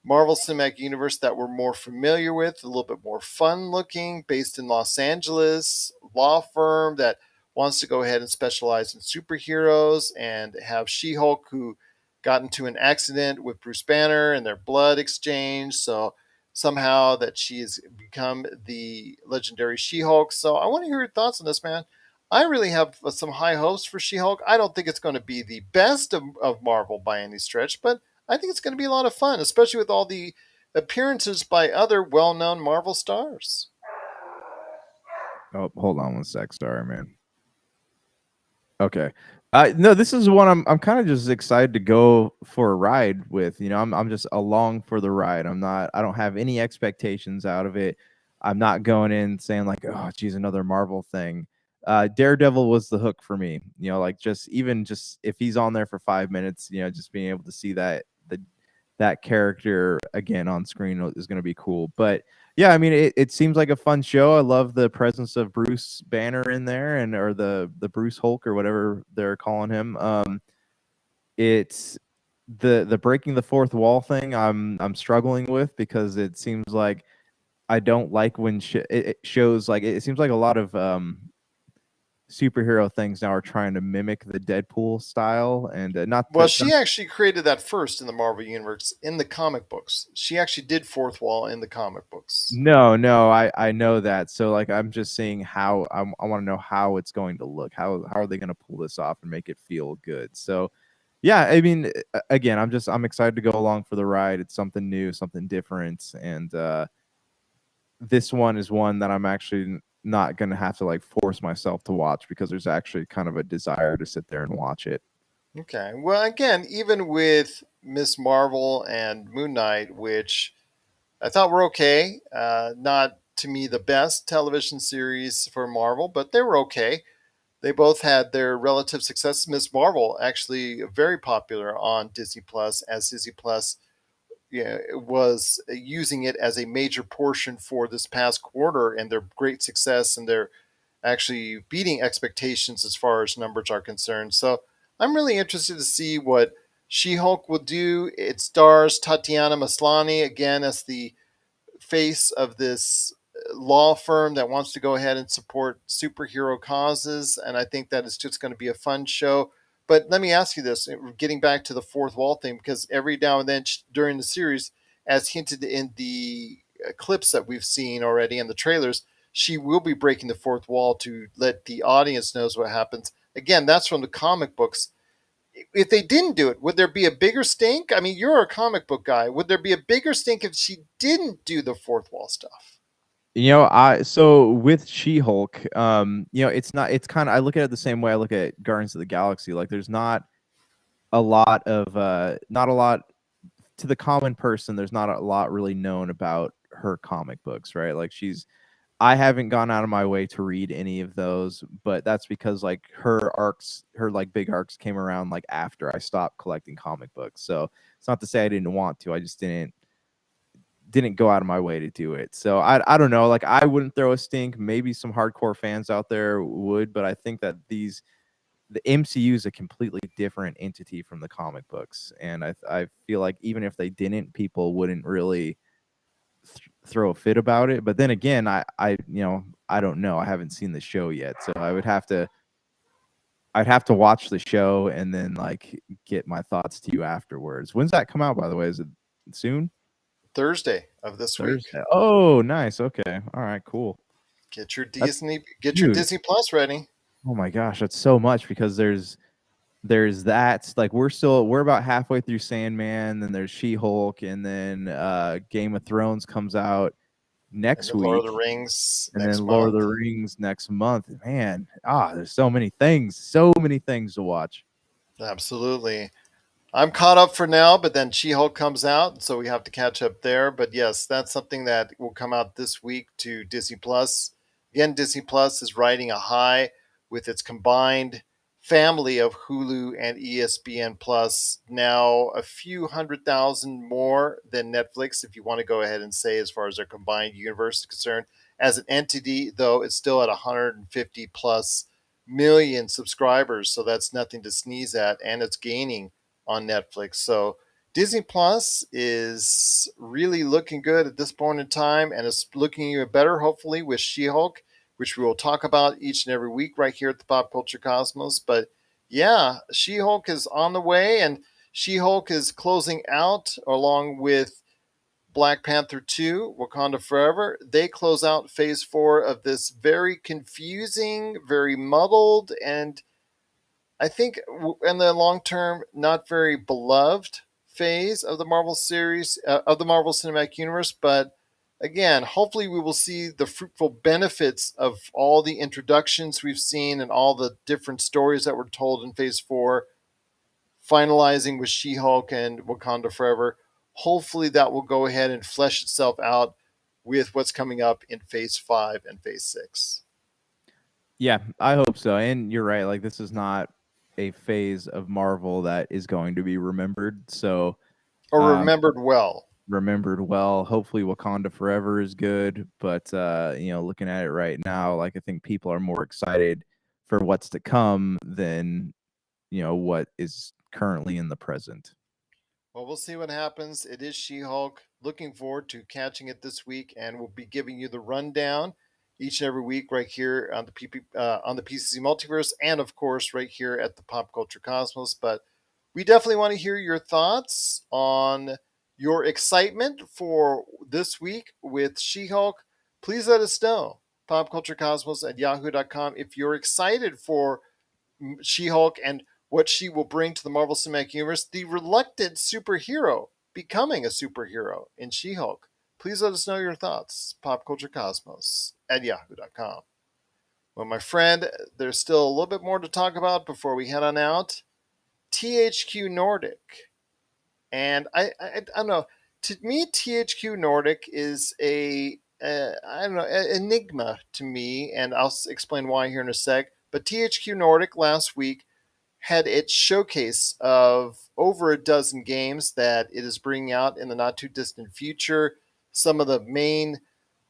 Marvel Cinematic Universe that we're more familiar with, a little bit more fun looking, based in Los Angeles, law firm that wants to go ahead and specialize in superheroes, and have She-Hulk, who got into an accident with Bruce Banner and their blood exchange. So somehow that she has become the legendary She-Hulk. So I want to hear your thoughts on this, man. I really have some high hopes for She-Hulk. I don't think it's going to be the best of Marvel by any stretch, but I think it's going to be a lot of fun, especially with all the appearances by other well-known Marvel stars. Oh, hold on one sec. Sorry, man. Okay. No, this is one I'm kind of just excited to go for a ride with. I'm just along for the ride. I don't have any expectations out of it. I'm not going in saying like, oh, geez, another Marvel thing. Daredevil was the hook for me. Like just if he's on there for 5 minutes, just being able to see that character again on screen is going to be cool. But yeah, I mean, it seems like a fun show. I love the presence of Bruce Banner in there, or the Bruce Hulk or whatever they're calling him. It's the breaking the fourth wall thing. I'm struggling with, because it seems like I don't like when it shows like it seems like a lot of superhero things now are trying to mimic the Deadpool style, and not Well, to she actually created that first in the Marvel Universe in the comic books. She actually did Fourth Wall in the comic books. No, I know that. So like, I'm just seeing how I want to know how it's going to look. How are they going to pull this off and make it feel good? So yeah, I mean, again, I'm excited to go along for the ride. It's something new, something different, and this one is one that I'm actually not going to have to like force myself to watch, because there's actually kind of a desire to sit there and watch it. Okay. Well, again, even with Miss Marvel and Moon Knight, which I thought were okay, not to me the best television series for Marvel, but they were okay. They both had their relative success. Miss Marvel actually very popular on Disney Plus, as Disney Plus, was using it as a major portion for this past quarter, and their great success, and their actually beating expectations as far as numbers are concerned. So I'm really interested to see what She-Hulk will do. It stars Tatiana Maslany again as the face of this law firm that wants to go ahead and support superhero causes, and I think that it's just going to be a fun show. But let me ask you this, getting back to the fourth wall thing, because every now and then during the series, as hinted in the clips that we've seen already in the trailers, she will be breaking the fourth wall to let the audience knows what happens. Again, that's from the comic books. If they didn't do it, would there be a bigger stink? I mean, you're a comic book guy. Would there be a bigger stink if she didn't do the fourth wall stuff? I so with She-Hulk, it's kind of, I look at it the same way I look at Guardians of the Galaxy. Like, there's not a lot to the common person. There's not a lot really known about her comic books, right? Like, I haven't gone out of my way to read any of those, but that's because like her like big arcs came around like after I stopped collecting comic books. So it's not to say I didn't want to. I just didn't go out of my way to do it. So I don't know. Like, I wouldn't throw a stink. Maybe some hardcore fans out there would, but I think that the MCU is a completely different entity from the comic books, and I feel like even if they didn't, people wouldn't really throw a fit about it. But then again, I I don't know. I haven't seen the show yet, so I'd have to watch the show and then like get my thoughts to you afterwards. When's that come out, by the way? Is it soon? Thursday of this week. Thursday. Oh, nice. Okay. All right. Cool. Get your That's Dude. Disney Plus ready. Oh my gosh, that's so much because there's that. Like we're about halfway through Sandman, then there's She-Hulk, and then Game of Thrones comes out And next the Lord week, of the Rings and then next Lord of month. the Rings next month. Man, there's so many things to watch. Absolutely. I'm caught up for now, but then She-Hulk comes out, so we have to catch up there. But yes, that's something that will come out this week to Disney Plus. Again, Disney Plus is riding a high with its combined family of Hulu and ESPN Plus. Now a few 100,000 more than Netflix, if you want to go ahead and say, as far as their combined universe is concerned. As an entity, though, it's still at 150 plus million subscribers, so that's nothing to sneeze at, and it's gaining on Netflix. So Disney Plus is really looking good at this point in time, and it's looking even better, hopefully, with She-Hulk, which we will talk about each and every week right here at the Pop Culture Cosmos. But yeah, She-Hulk is on the way, and She-Hulk is closing out along with Black Panther 2, Wakanda Forever. They close out phase 4 of this very confusing, very muddled, and I think in the long term, not very beloved phase of the Marvel series, of the Marvel Cinematic Universe. But again, hopefully we will see the fruitful benefits of all the introductions we've seen and all the different stories that were told in phase 4, finalizing with She-Hulk and Wakanda Forever. Hopefully that will go ahead and flesh itself out with what's coming up in phase 5 and phase 6. Yeah, I hope so. And you're right. Like this is not a phase of Marvel that is going to be remembered. So Or um, remembered well. remembered well. Hopefully Wakanda Forever is good, but looking at it right now, like I think people are more excited for what's to come than, what is currently in the present. Well, we'll see what happens. It is She Hulk. Looking forward to catching it this week, and we'll be giving you the rundown each and every week right here on the PCC Multiverse, and of course right here at the Pop Culture Cosmos. But we definitely want to hear your thoughts on your excitement for this week with She Hulk. Please let us know. PopCultureCosmos at yahoo.com if you're excited for She-Hulk and what she will bring to the Marvel Cinematic Universe, the reluctant superhero becoming a superhero in She-Hulk. Please let us know your thoughts. PopCultureCosmos at yahoo.com. Well, my friend, there's still a little bit more to talk about before we head on out. THQ Nordic. And I don't know. To me, THQ Nordic is I don't know, enigma to me, and I'll explain why here in a sec. But THQ Nordic last week had its showcase of over a dozen games that it is bringing out in the not too distant future. Some of the main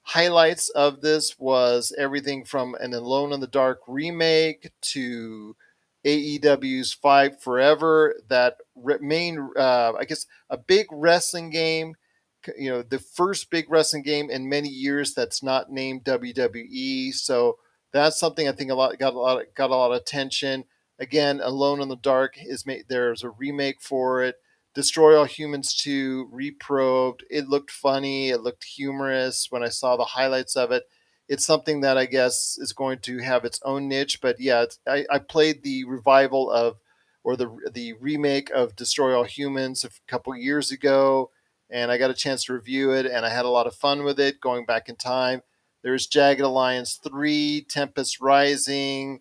highlights of this was everything from an Alone in the Dark remake to AEW's Fight Forever, that main, I guess, a big wrestling game. The first big wrestling game in many years that's not named WWE. So that's something I think got a lot of attention. Again, Alone in the Dark is made. There's a remake for it. Destroy All Humans 2, Reprobed. It looked funny. It looked humorous when I saw the highlights of it. It's something that I guess is going to have its own niche. But yeah, I played the revival of, or the remake of Destroy All Humans a couple years ago, and I got a chance to review it, and I had a lot of fun with it going back in time. There's Jagged Alliance 3, Tempest Rising,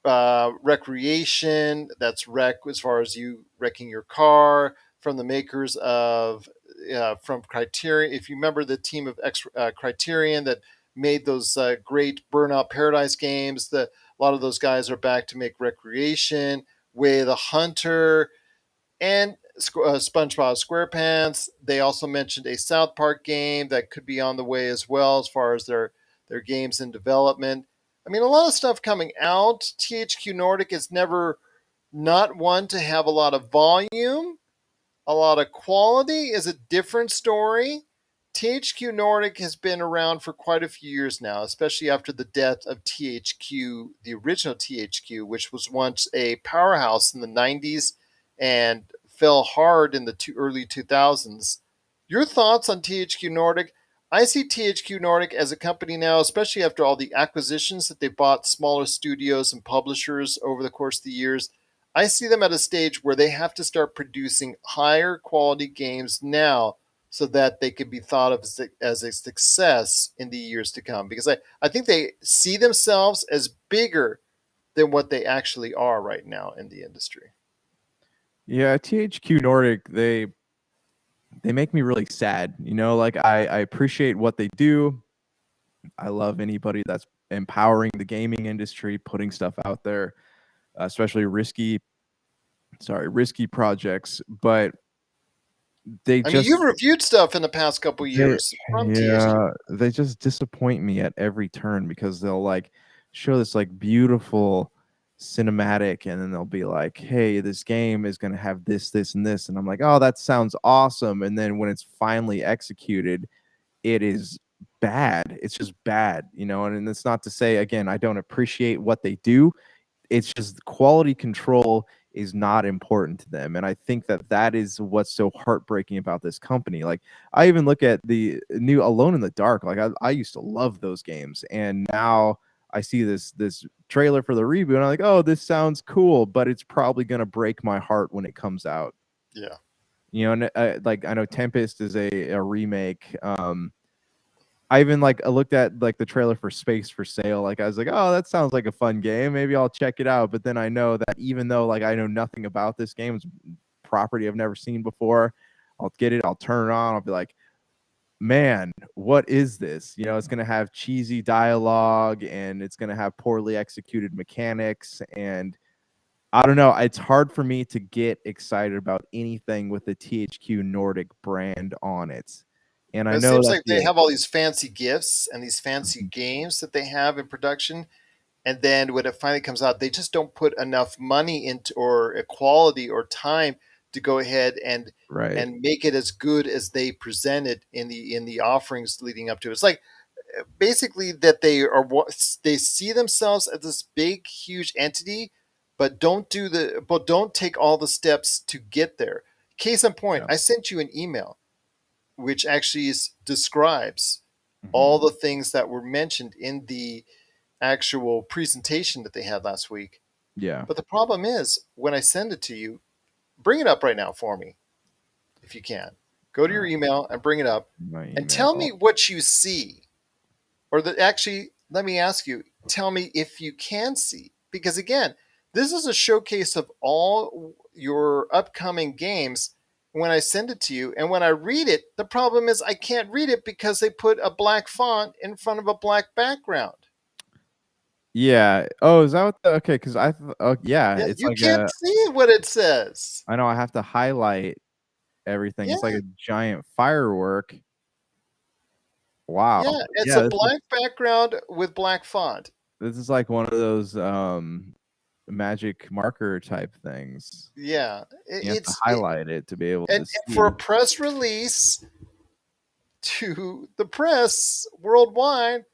Recreation. That's Wreck as far as you wrecking your car, from the makers of from Criterion. If you remember the team of Criterion that made those great Burnout Paradise games, a lot of those guys are back to make Recreation, Way of the Hunter, and SpongeBob SquarePants. They also mentioned a South Park game that could be on the way as well, as far as their games in development. I mean, a lot of stuff coming out. THQ Nordic is never not one to have a lot of volume. A lot of quality is a different story. THQ Nordic has been around for quite a few years now, especially after the death of THQ, the original THQ, which was once a powerhouse in the 90s and fell hard in the early 2000s. Your thoughts on THQ Nordic? I see THQ Nordic as a company now, especially after all the acquisitions that they bought smaller studios and publishers over the course of the years. I see them at a stage where they have to start producing higher quality games now so that they can be thought of as a success in the years to come. Because I think they see themselves as bigger than what they actually are right now in the industry. Yeah, THQ Nordic, they make me really sad. You know, like I appreciate what they do. I love anybody that's empowering the gaming industry, putting stuff out there, especially risky projects. But they I mean, just you've reviewed stuff in the past couple they years from THQ. yeah, they just disappoint me at every turn because they'll like show this like beautiful cinematic and then they'll be like, "Hey, this game is going to have this this and this." And I'm like, "Oh, that sounds awesome." And then when it's finally executed, it is bad. It's just bad, you know, and it's not to say again I don't appreciate what they do. It's just quality control is not important to them, and I think that that is what's so heartbreaking about this company. Like I even look at the new Alone in the Dark. Like I used to love those games, and now I see this trailer for the reboot and I'm like, oh, this sounds cool, but it's probably gonna break my heart when it comes out. Yeah. You know, and like I know Tempest is a remake. I even like I looked at like the trailer for Space for Sale. Like I was like, oh, that sounds like a fun game. Maybe I'll check it out. But then I know that even though like I know nothing about this game, it's property I've never seen before. I'll get it. I'll turn it on. I'll be like, man, what is this? You know, it's gonna have cheesy dialogue and it's gonna have poorly executed mechanics. And I don't know. It's hard for me to get excited about anything with the THQ Nordic brand on it. And I It know seems that like they the have all these fancy gifts and these fancy Mhm. games that they have in production, and then when it finally comes out, they just don't put enough money into or equality or time to go ahead Right. and make it as good as they present it in the offerings leading up to it. It's like basically that they see themselves as this big huge entity, but don't take all the steps to get there. Case in point, Yeah. I sent you an email which actually describes Mhm. all the things that were mentioned in the actual presentation that they had last week. Yeah. But the problem is, when I send it to you, bring it up right now for me, if you can. Go to your Uh, email and bring it up my and tell email. me what you see. Or that actually, let me ask you, tell me if you can see. Because again, this is a showcase of all your upcoming games when I send it to you. And when I read it, the problem is I can't read it because they put a black font in front of a black background. Yeah. Oh, is that what the okay? Because oh yeah, Yeah, it's you like can't see what it says. I know I have to highlight everything. Yeah, It's like a giant firework. Wow. yeah. It's a Yeah, black background with black font. this is like one of those magic marker type things. Yeah, You have to highlight it to be able to and for a see. press release to the press worldwide,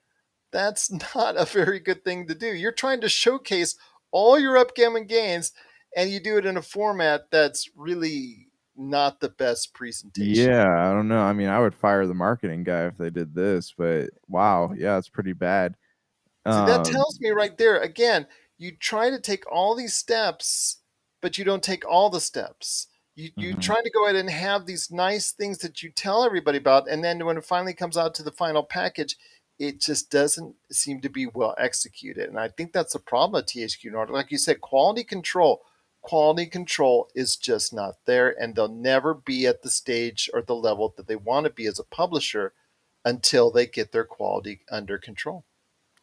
that's not a very good thing to do. You're trying to showcase all your upcoming games, and you do it in a format that's really not the best presentation. Yeah, I don't know. I mean, I would fire the marketing guy if they did this, but wow, yeah, it's pretty bad. See, that Um, tells me right there, again, you try to take all these steps, but you don't take all the steps. You mhm. try to go ahead and have these nice things that you tell everybody about, and then when it finally comes out to the final package, it just doesn't seem to be well executed. And I think that's the problem at THQ Nordic. Like you said, quality control is just not there, and they'll never be at the stage or the level that they want to be as a publisher until they get their quality under control.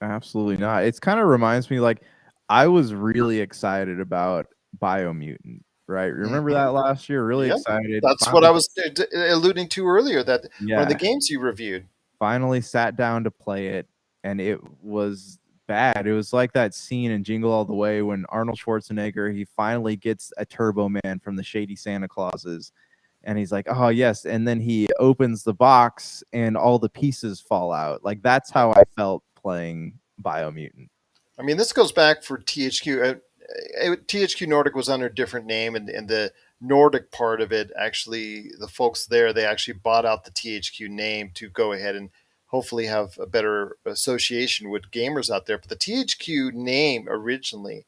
Absolutely not. It's kind of reminds me like I was really excited about Biomutant, right? Remember Hmm. that last year? Really Yeah, excited. that's what I was alluding to earlier. That one of the Yeah, games you reviewed. finally sat down to play it, and it was bad. It was like that scene in Jingle All the Way when Arnold Schwarzenegger he finally gets a Turbo Man from the Shady Santa Clauses, And he's like, oh yes, and then he opens the box and all the pieces fall out. Like that's how I felt playing Biomutant. I mean, this goes back for THQ. THQ Nordic was under a different name, and the Nordic part of it, actually, the folks there, they actually bought out the THQ name to go ahead and hopefully have a better association with gamers out there. But the THQ name originally,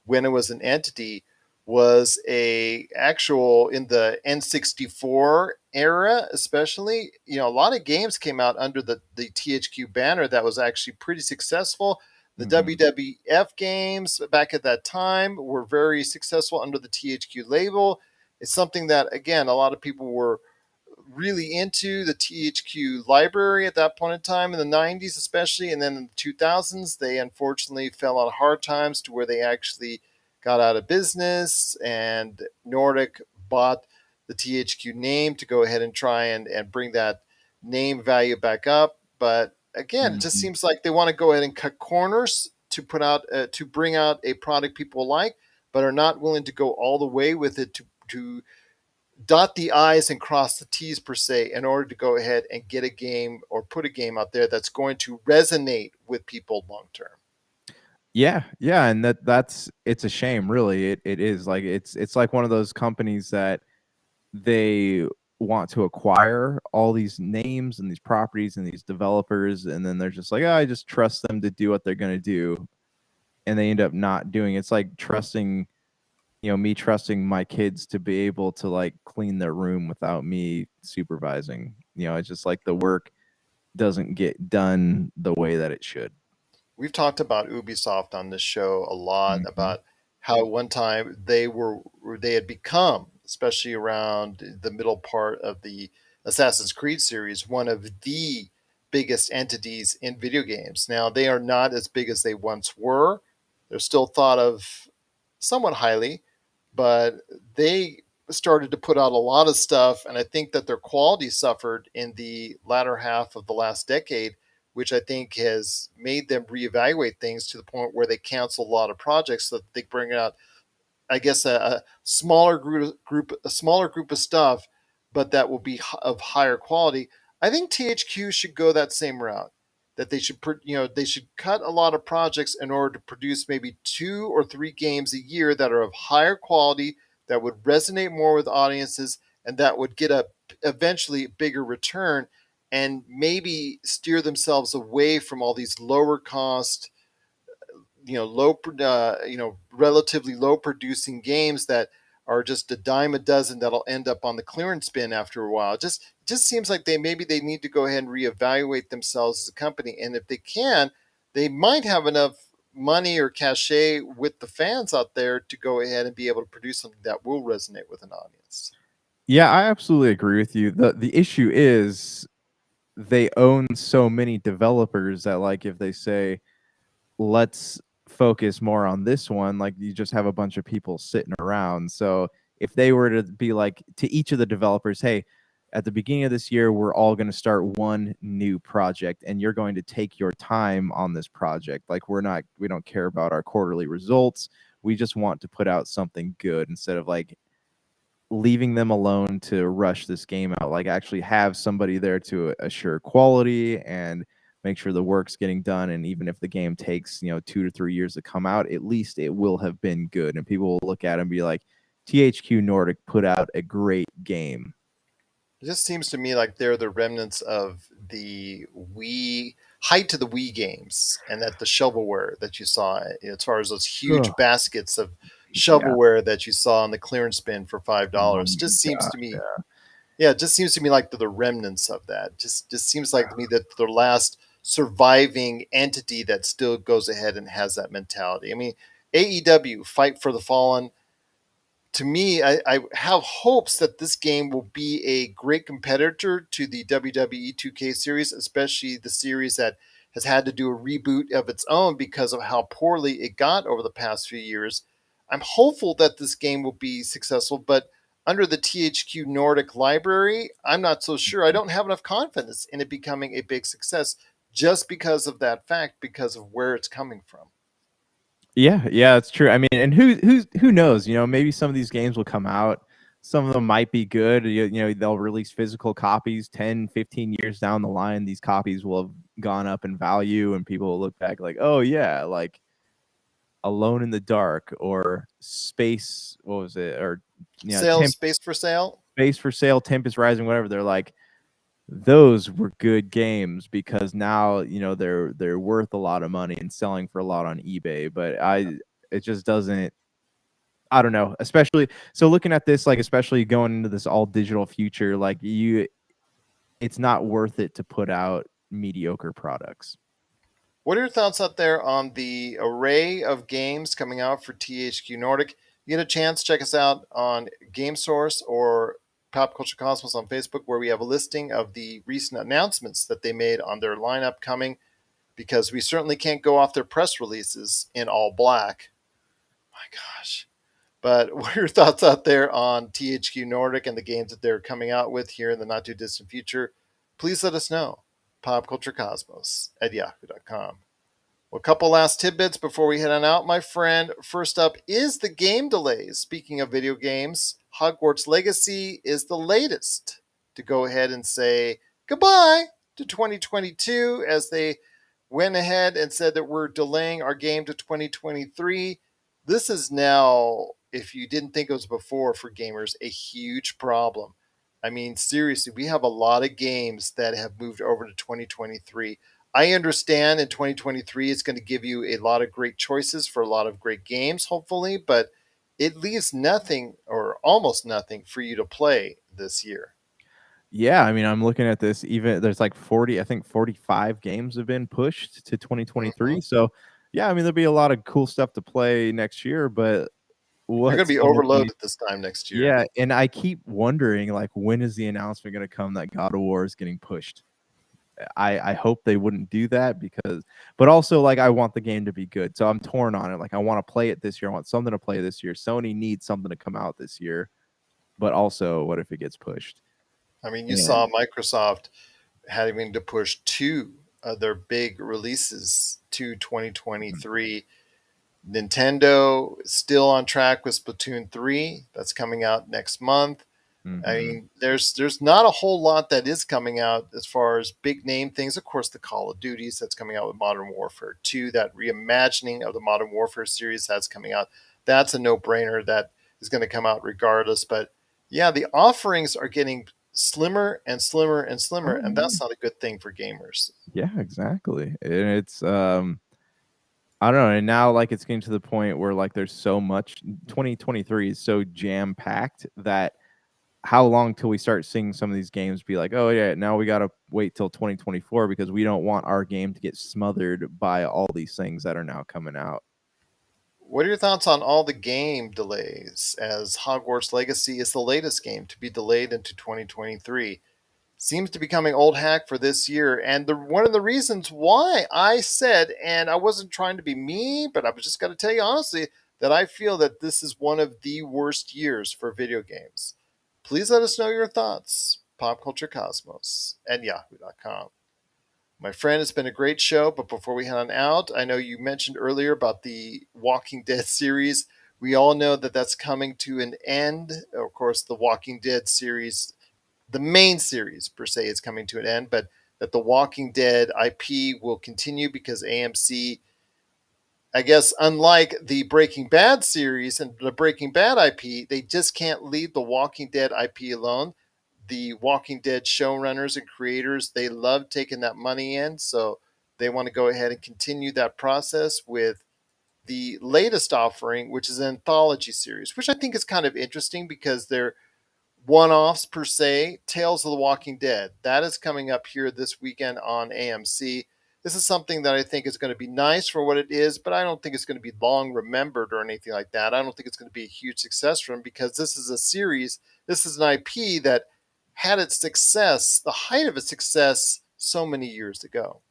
when it was an entity, was a actual in the N64 era, especially. You know, a lot of games came out under the THQ banner that was actually pretty successful. The Mhm. WWF games back at that time were very successful under the THQ label. It's something that, again, a lot of people were really into the THQ library at that point in time in the 90s, especially. And then in the 2000s, they unfortunately fell on hard times to where they actually got out of business, and Nordic bought the THQ name to go ahead and try and bring that name value back up. But again, it just Mhm. seems like they want to go ahead and cut corners to put out to bring out a product people like, but are not willing to go all the way with it to dot the I's and cross the T's per se in order to go ahead and get a game or put a game out there that's going to resonate with people long term. Yeah, yeah, and that's it's a shame, really. It is like it's like one of those companies that they want to acquire all these names and these properties and these developers, and then they're just like, oh, I just trust them to do what they're gonna do, and they end up not doing. It's like trusting, me trusting my kids to be able to like clean their room without me supervising. It's just like the work doesn't get done the way that it should. We've talked about Ubisoft on this show a lot Mhm. about how one time they had become, especially around the middle part of the Assassin's Creed series, one of the biggest entities in video games. Now they are not as big as they once were. They're still thought of somewhat highly, but they started to put out a lot of stuff, and I think that their quality suffered in the latter half of the last decade, which I think has made them reevaluate things to the point where they cancel a lot of projects so that they bring out, I guess, a smaller a smaller group of stuff, but that will be of higher quality. I think THQ should go that same route. That they should, they should cut a lot of projects in order to produce maybe 2 or 3 games a year that are of higher quality, that would resonate more with audiences, and that would get a eventually bigger return, and maybe steer themselves away from all these lower cost, relatively low producing games that are just a dime a dozen that'll end up on the clearance bin after a while. It just seems like they need to go ahead and reevaluate themselves as a company, and if they can, they might have enough money or cachet with the fans out there to go ahead and be able to produce something that will resonate with an audience. Yeah, I absolutely agree with you. The issue is they own so many developers that like if they say let's focus more on this one, like you just have a bunch of people sitting around. So if they were to be like to each of the developers, hey, at the beginning of this year we're all going to start one new project and you're going to take your time on this project. Like we don't care about our quarterly results. We just want to put out something good instead of like leaving them alone to rush this game out. Like actually have somebody there to assure quality and make sure the work's getting done. And even if the game takes 2 to 3 years to come out, at least it will have been good, and people will look at it and be like, THQ Nordic put out a great game. It just seems to me like they're the remnants of the Wii height to the Wii games, and that the shovelware that you saw, as far as those Ugh, huge baskets of yeah. shovelware that you saw on the clearance bin for Oh $5, my just seems god. to me, Yeah. yeah, it just seems to me like they're the remnants of that. Just seems like to me that the last surviving entity that still goes ahead and has that mentality. I mean, AEW, Fight for the Fallen, to me, I have hopes that this game will be a great competitor to the WWE 2K series, especially the series that has had to do a reboot of its own because of how poorly it got over the past few years. I'm hopeful that this game will be successful, but under the THQ Nordic library, I'm not so sure. I don't have enough confidence in it becoming a big success just because of that fact, because of where it's coming from. Yeah, yeah, it's true. I mean, and who knows? Maybe some of these games will come out, some of them might be good. They'll release physical copies 10, 15 years down the line. These copies will have gone up in value, and people will look back like, oh yeah, like Alone in the Dark or Space. What was it? Or Sale, Space for Sale. Space for Sale, Tempest Rising, whatever. They're like, those were good games because now they're worth a lot of money and selling for a lot on eBay. But it just doesn't. I don't know, especially so looking at this, like especially going into this all digital future, like it's not worth it to put out mediocre products. What are your thoughts out there on the array of games coming out for THQ Nordic? If you get a chance, check us out on Game Source or Pop Culture Cosmos on Facebook, where we have a listing of the recent announcements that they made on their lineup coming, because we certainly can't go off their press releases in all black. My gosh. But what are your thoughts out there on THQ Nordic and the games that they're coming out with here in the not too distant future? Please let us know. PopCultureCosmos@yahoo.com. Well, a couple last tidbits before we head on out, my friend. First up is the game delays. Speaking of video games, Hogwarts Legacy is the latest to go ahead and say goodbye to 2022, as they went ahead and said that we're delaying our game to 2023. This is now, if you didn't think it was before for gamers, a huge problem. I mean, seriously, we have a lot of games that have moved over to 2023. I understand in 2023 it's going to give you a lot of great choices for a lot of great games, hopefully, but it leaves nothing or almost nothing for you to play this year. Yeah, I mean, I'm looking at this. Even there's like 40, I think 45 games have been pushed to Mm-hmm. 2023. So, yeah, I mean, there'll be a lot of cool stuff to play next year. But They're going what's to be going to be, overloaded this time next year. yeah, and I keep wondering, like, when is the announcement going to come that God of War is getting pushed? I hope they wouldn't do that but also like I want the game to be good. So I'm torn on it. Like I want to play it this year. I want something to play this year. Sony needs something to come out this year, but also what if it gets pushed? I mean, you And saw Microsoft having to push two of their big releases to 2023. Nintendo is still on track with Splatoon 3. That's coming out next month. I mm-hmm. mean, there's not a whole lot that is coming out as far as big name things. Of course, the Call of Duties that's coming out with Modern Warfare 2, that reimagining of the Modern Warfare series that's coming out. That's a no-brainer that is going to come out regardless. But yeah, the offerings are getting slimmer and slimmer and slimmer, Oh, and that's not a good thing for gamers. yeah, exactly. And it's I don't know. And now like it's getting to the point where like there's so much 2023 is so jam packed that how long till we start seeing some of these games be like, oh yeah, now we gotta wait till 2024 because we don't want our game to get smothered by all these things that are now coming out. What are your thoughts on all the game delays, as Hogwarts Legacy is the latest game to be delayed into 2023? Seems to be coming old hack for this year. And one of the reasons why I said, and I wasn't trying to be mean, but I was just going to tell you honestly, that I feel that this is one of the worst years for video games. Please let us know your thoughts. PopCultureCosmos@yahoo.com. My friend, it's been a great show, but before we head on out, I know you mentioned earlier about the Walking Dead series. We all know that that's coming to an end. Of course, the Walking Dead series, the main series per se, is coming to an end, but that the Walking Dead IP will continue because AMC, I guess, unlike the Breaking Bad series and the Breaking Bad IP, they just can't leave the Walking Dead IP alone. The Walking Dead showrunners and creators, they love taking that money in, so they want to go ahead and continue that process with the latest offering, which is an anthology series, which I think is kind of interesting because they're one-offs per se. Tales of the Walking Dead, that is coming up here this weekend on AMC. This is something that I think is going to be nice for what it is, but I don't think it's going to be long remembered or anything like that. I don't think it's going to be a huge success for them because this is a series, this is an IP that had its success, the height of its success, so many years ago.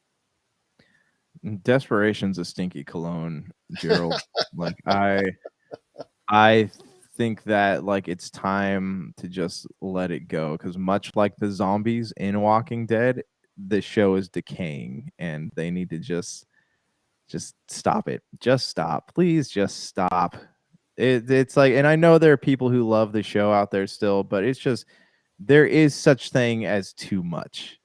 Desperation's a stinky cologne, Gerald. Like I think that like it's time to just let it go because much like the zombies in Walking Dead, the show is decaying and they need to just stop it. Just stop. Please just stop. It's like, and I know there are people who love the show out there still, but it's just there is such thing as too much,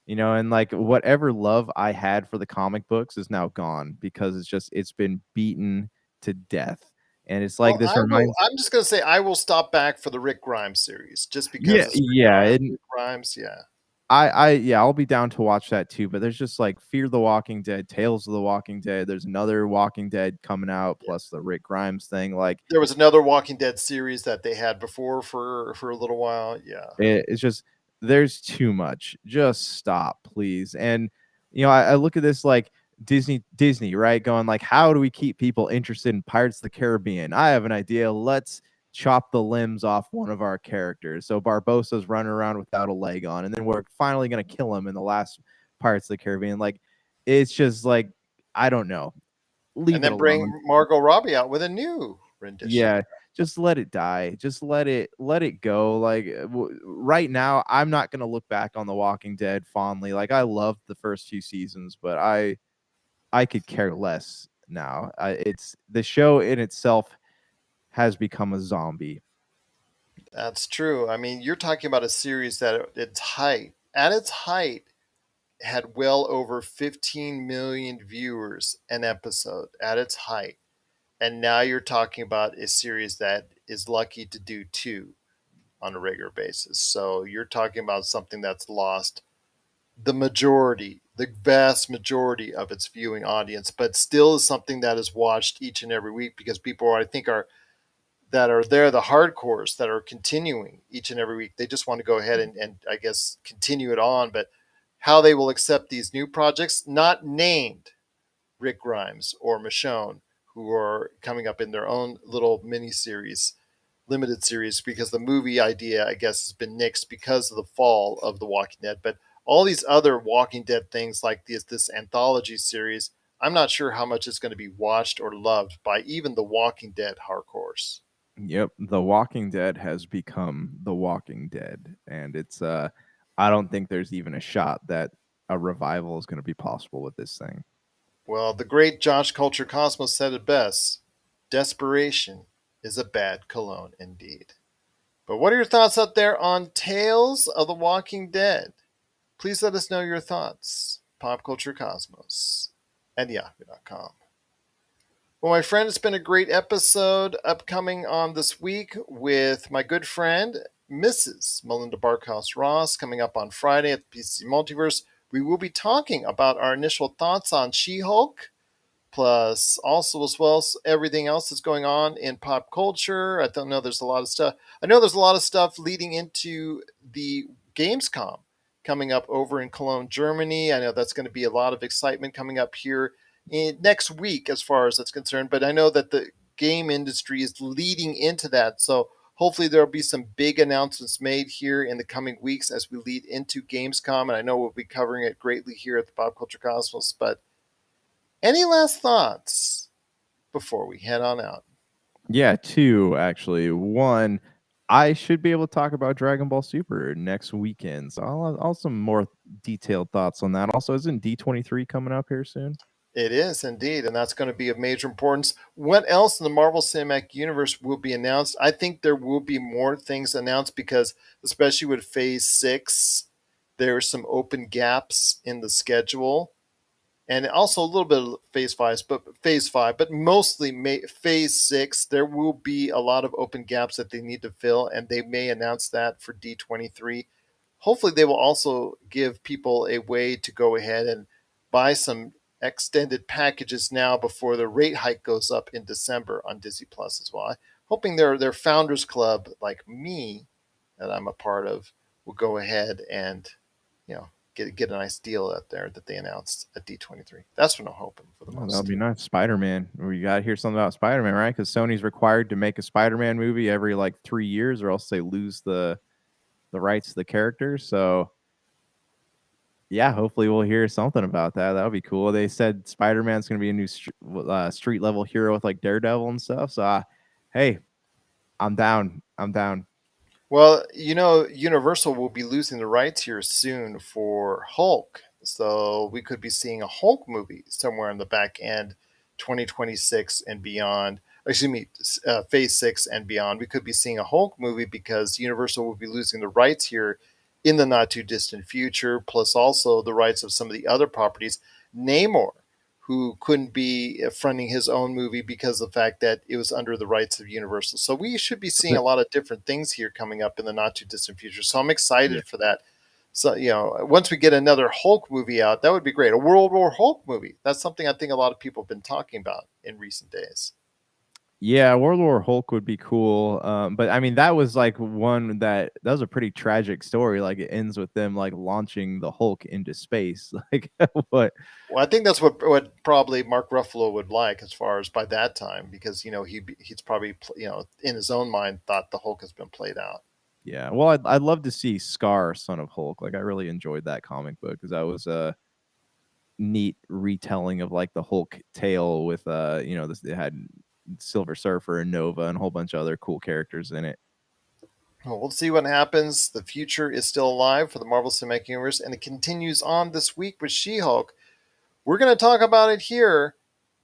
and like whatever love I had for the comic books is now gone because it's been beaten to death, and it's like Well, this reminds. I'm just going to say I will stop back for the Rick Grimes series just because Yeah, it's yeah, and Rick Grimes. Yeah. yeah, I'll be down to watch that too. But there's just like Fear the Walking Dead, Tales of the Walking Dead. There's another Walking Dead coming out, Yeah. plus the Rick Grimes thing. Like There was another Walking Dead series that they had before for a little while. Yeah. it's just there's too much. Just stop, please. And I look at this like Disney, right? Going like, how do we keep people interested in Pirates of the Caribbean? I have an idea. Let's chop the limbs off one of our characters. So Barbossa's running around without a leg on, and then we're finally gonna kill him in the last Pirates of the Caribbean. Like, it's just like I don't know. And Leave it then alone. bring Margot Robbie out with a new rendition. Yeah, just let it die. Just let it go. Like right now, I'm not gonna look back on The Walking Dead fondly. Like I loved the first few seasons, but I could care less now. It's the show in itself has become a zombie. That's true. I mean, you're talking about a series that at its height, had well over 15 million viewers an episode at its height. And now you're talking about a series that is lucky to do two on a regular basis. So you're talking about something that's lost the vast majority of its viewing audience, but still is something that is watched each and every week because people I think are that are there, the hardcores that are continuing each and every week. They just want to go ahead and I guess continue it on. But how they will accept these new projects, not named Rick Grimes or Michonne, who are coming up in their own little mini series, limited series, because the movie idea, I guess, has been nixed because of the fall of The Walking Dead. But all these other Walking Dead things like this anthology series, I'm not sure how much it's going to be watched or loved by even the Walking Dead hardcores. Yep, The Walking Dead has become The Walking Dead, and it's I don't think there's even a shot that a revival is going to be possible with this thing. Well, the great Josh Culture Cosmos said it best: desperation is a bad cologne indeed. But what are your thoughts out there on Tales of the Walking Dead? Please let us know your thoughts. Popculturecosmos at yahoo.com. Well, my friend, it's been a great episode upcoming on this week with my good friend, Mrs. Melinda Barkhouse Ross, coming up on Friday at the PC Multiverse. We will be talking about our initial thoughts on She Hulk, plus also as well as everything else that's going on in pop culture. I don't know. There's a lot of stuff. I know there's a lot of stuff leading into the Gamescom coming up over in Cologne, Germany. I know that's going to be a lot of excitement coming up here next week as far as that's concerned. But I know that the game industry is leading into that. So hopefully there'll be some big announcements made here in the coming weeks as we lead into Gamescom. And I know we'll be covering it greatly here at the Pop Culture Cosmos. But any last thoughts before we head on out? Yeah, two actually. One, I should be able to talk about Dragon Ball Super next weekend, so I'll have some more detailed thoughts on that. Also, isn't D23 coming up here soon? It is indeed, and that's going to be of major importance. What else in the Marvel Cinematic Universe will be announced? I think there will be more things announced because, especially with Phase 6, there are some open gaps in the schedule. And also a little bit of phase five, but mostly phase six. There will be a lot of open gaps that they need to fill, and they may announce that for D23. Hopefully, they will also give people a way to go ahead and buy some extended packages now before the rate hike goes up in December on Disney Plus as well. I'm hoping their founders club like me that I'm a part of will go ahead and get a nice deal out there that they announced at D23. That's what I'm hoping for the Oh, that would most. be nice. Spider-Man. We got to hear something about Spider-Man, right? Because Sony's required to make a Spider-Man movie every like 3 years, or else they lose the rights to the character. So yeah, hopefully we'll hear something about that. That would be cool. They said Spider-Man's going to be a new street level hero with like Daredevil and stuff. So hey, I'm down. I'm down. Well, Universal will be losing the rights here soon for Hulk. So we could be seeing a Hulk movie somewhere in the back end 2026 and beyond. excuse me, Phase 6 and beyond. We could be seeing a Hulk movie because Universal will be losing the rights here in the not too distant future, plus also the rights of some of the other properties. Namor, who couldn't be fronting his own movie because of the fact that it was under the rights of Universal. So we should be seeing a lot of different things here coming up in the not too distant future. So I'm Yeah. excited for that. So, once we get another Hulk movie out, that would be great. A World War Hulk movie. That's something I think a lot of people have been talking about in recent days. Yeah, World War Hulk would be cool. But I mean, that was like one that was a pretty tragic story. Like it ends with them like launching the Hulk into space. Like what? Well, I think that's what probably Mark Ruffalo would like as far as by that time, because he's probably in his own mind thought the Hulk has been played out. Yeah. Well, I'd love to see Scar, Son of Hulk. Like I really enjoyed that comic book because that was a neat retelling of like the Hulk tale with this it had Silver Surfer and Nova and a whole bunch of other cool characters in it. Well, we'll see what happens. The future is still alive for the Marvel Cinematic Universe, and it continues on this week with She-Hulk. We're going to talk about it here,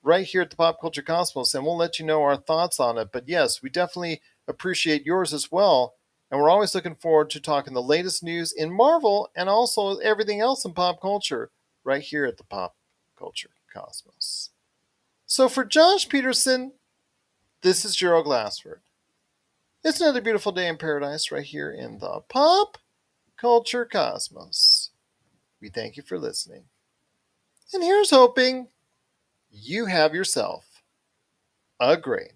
right here at the Pop Culture Cosmos, and we'll let you know our thoughts on it. But yes, we definitely appreciate yours as well. And we're always looking forward to talking the latest news in Marvel and also everything else in pop culture right here at the Pop Culture Cosmos. So for Josh Peterson, this is Gerald Glassford. It's another beautiful day in paradise right here in the Pop Culture Cosmos. We thank you for listening. And here's hoping you have yourself a great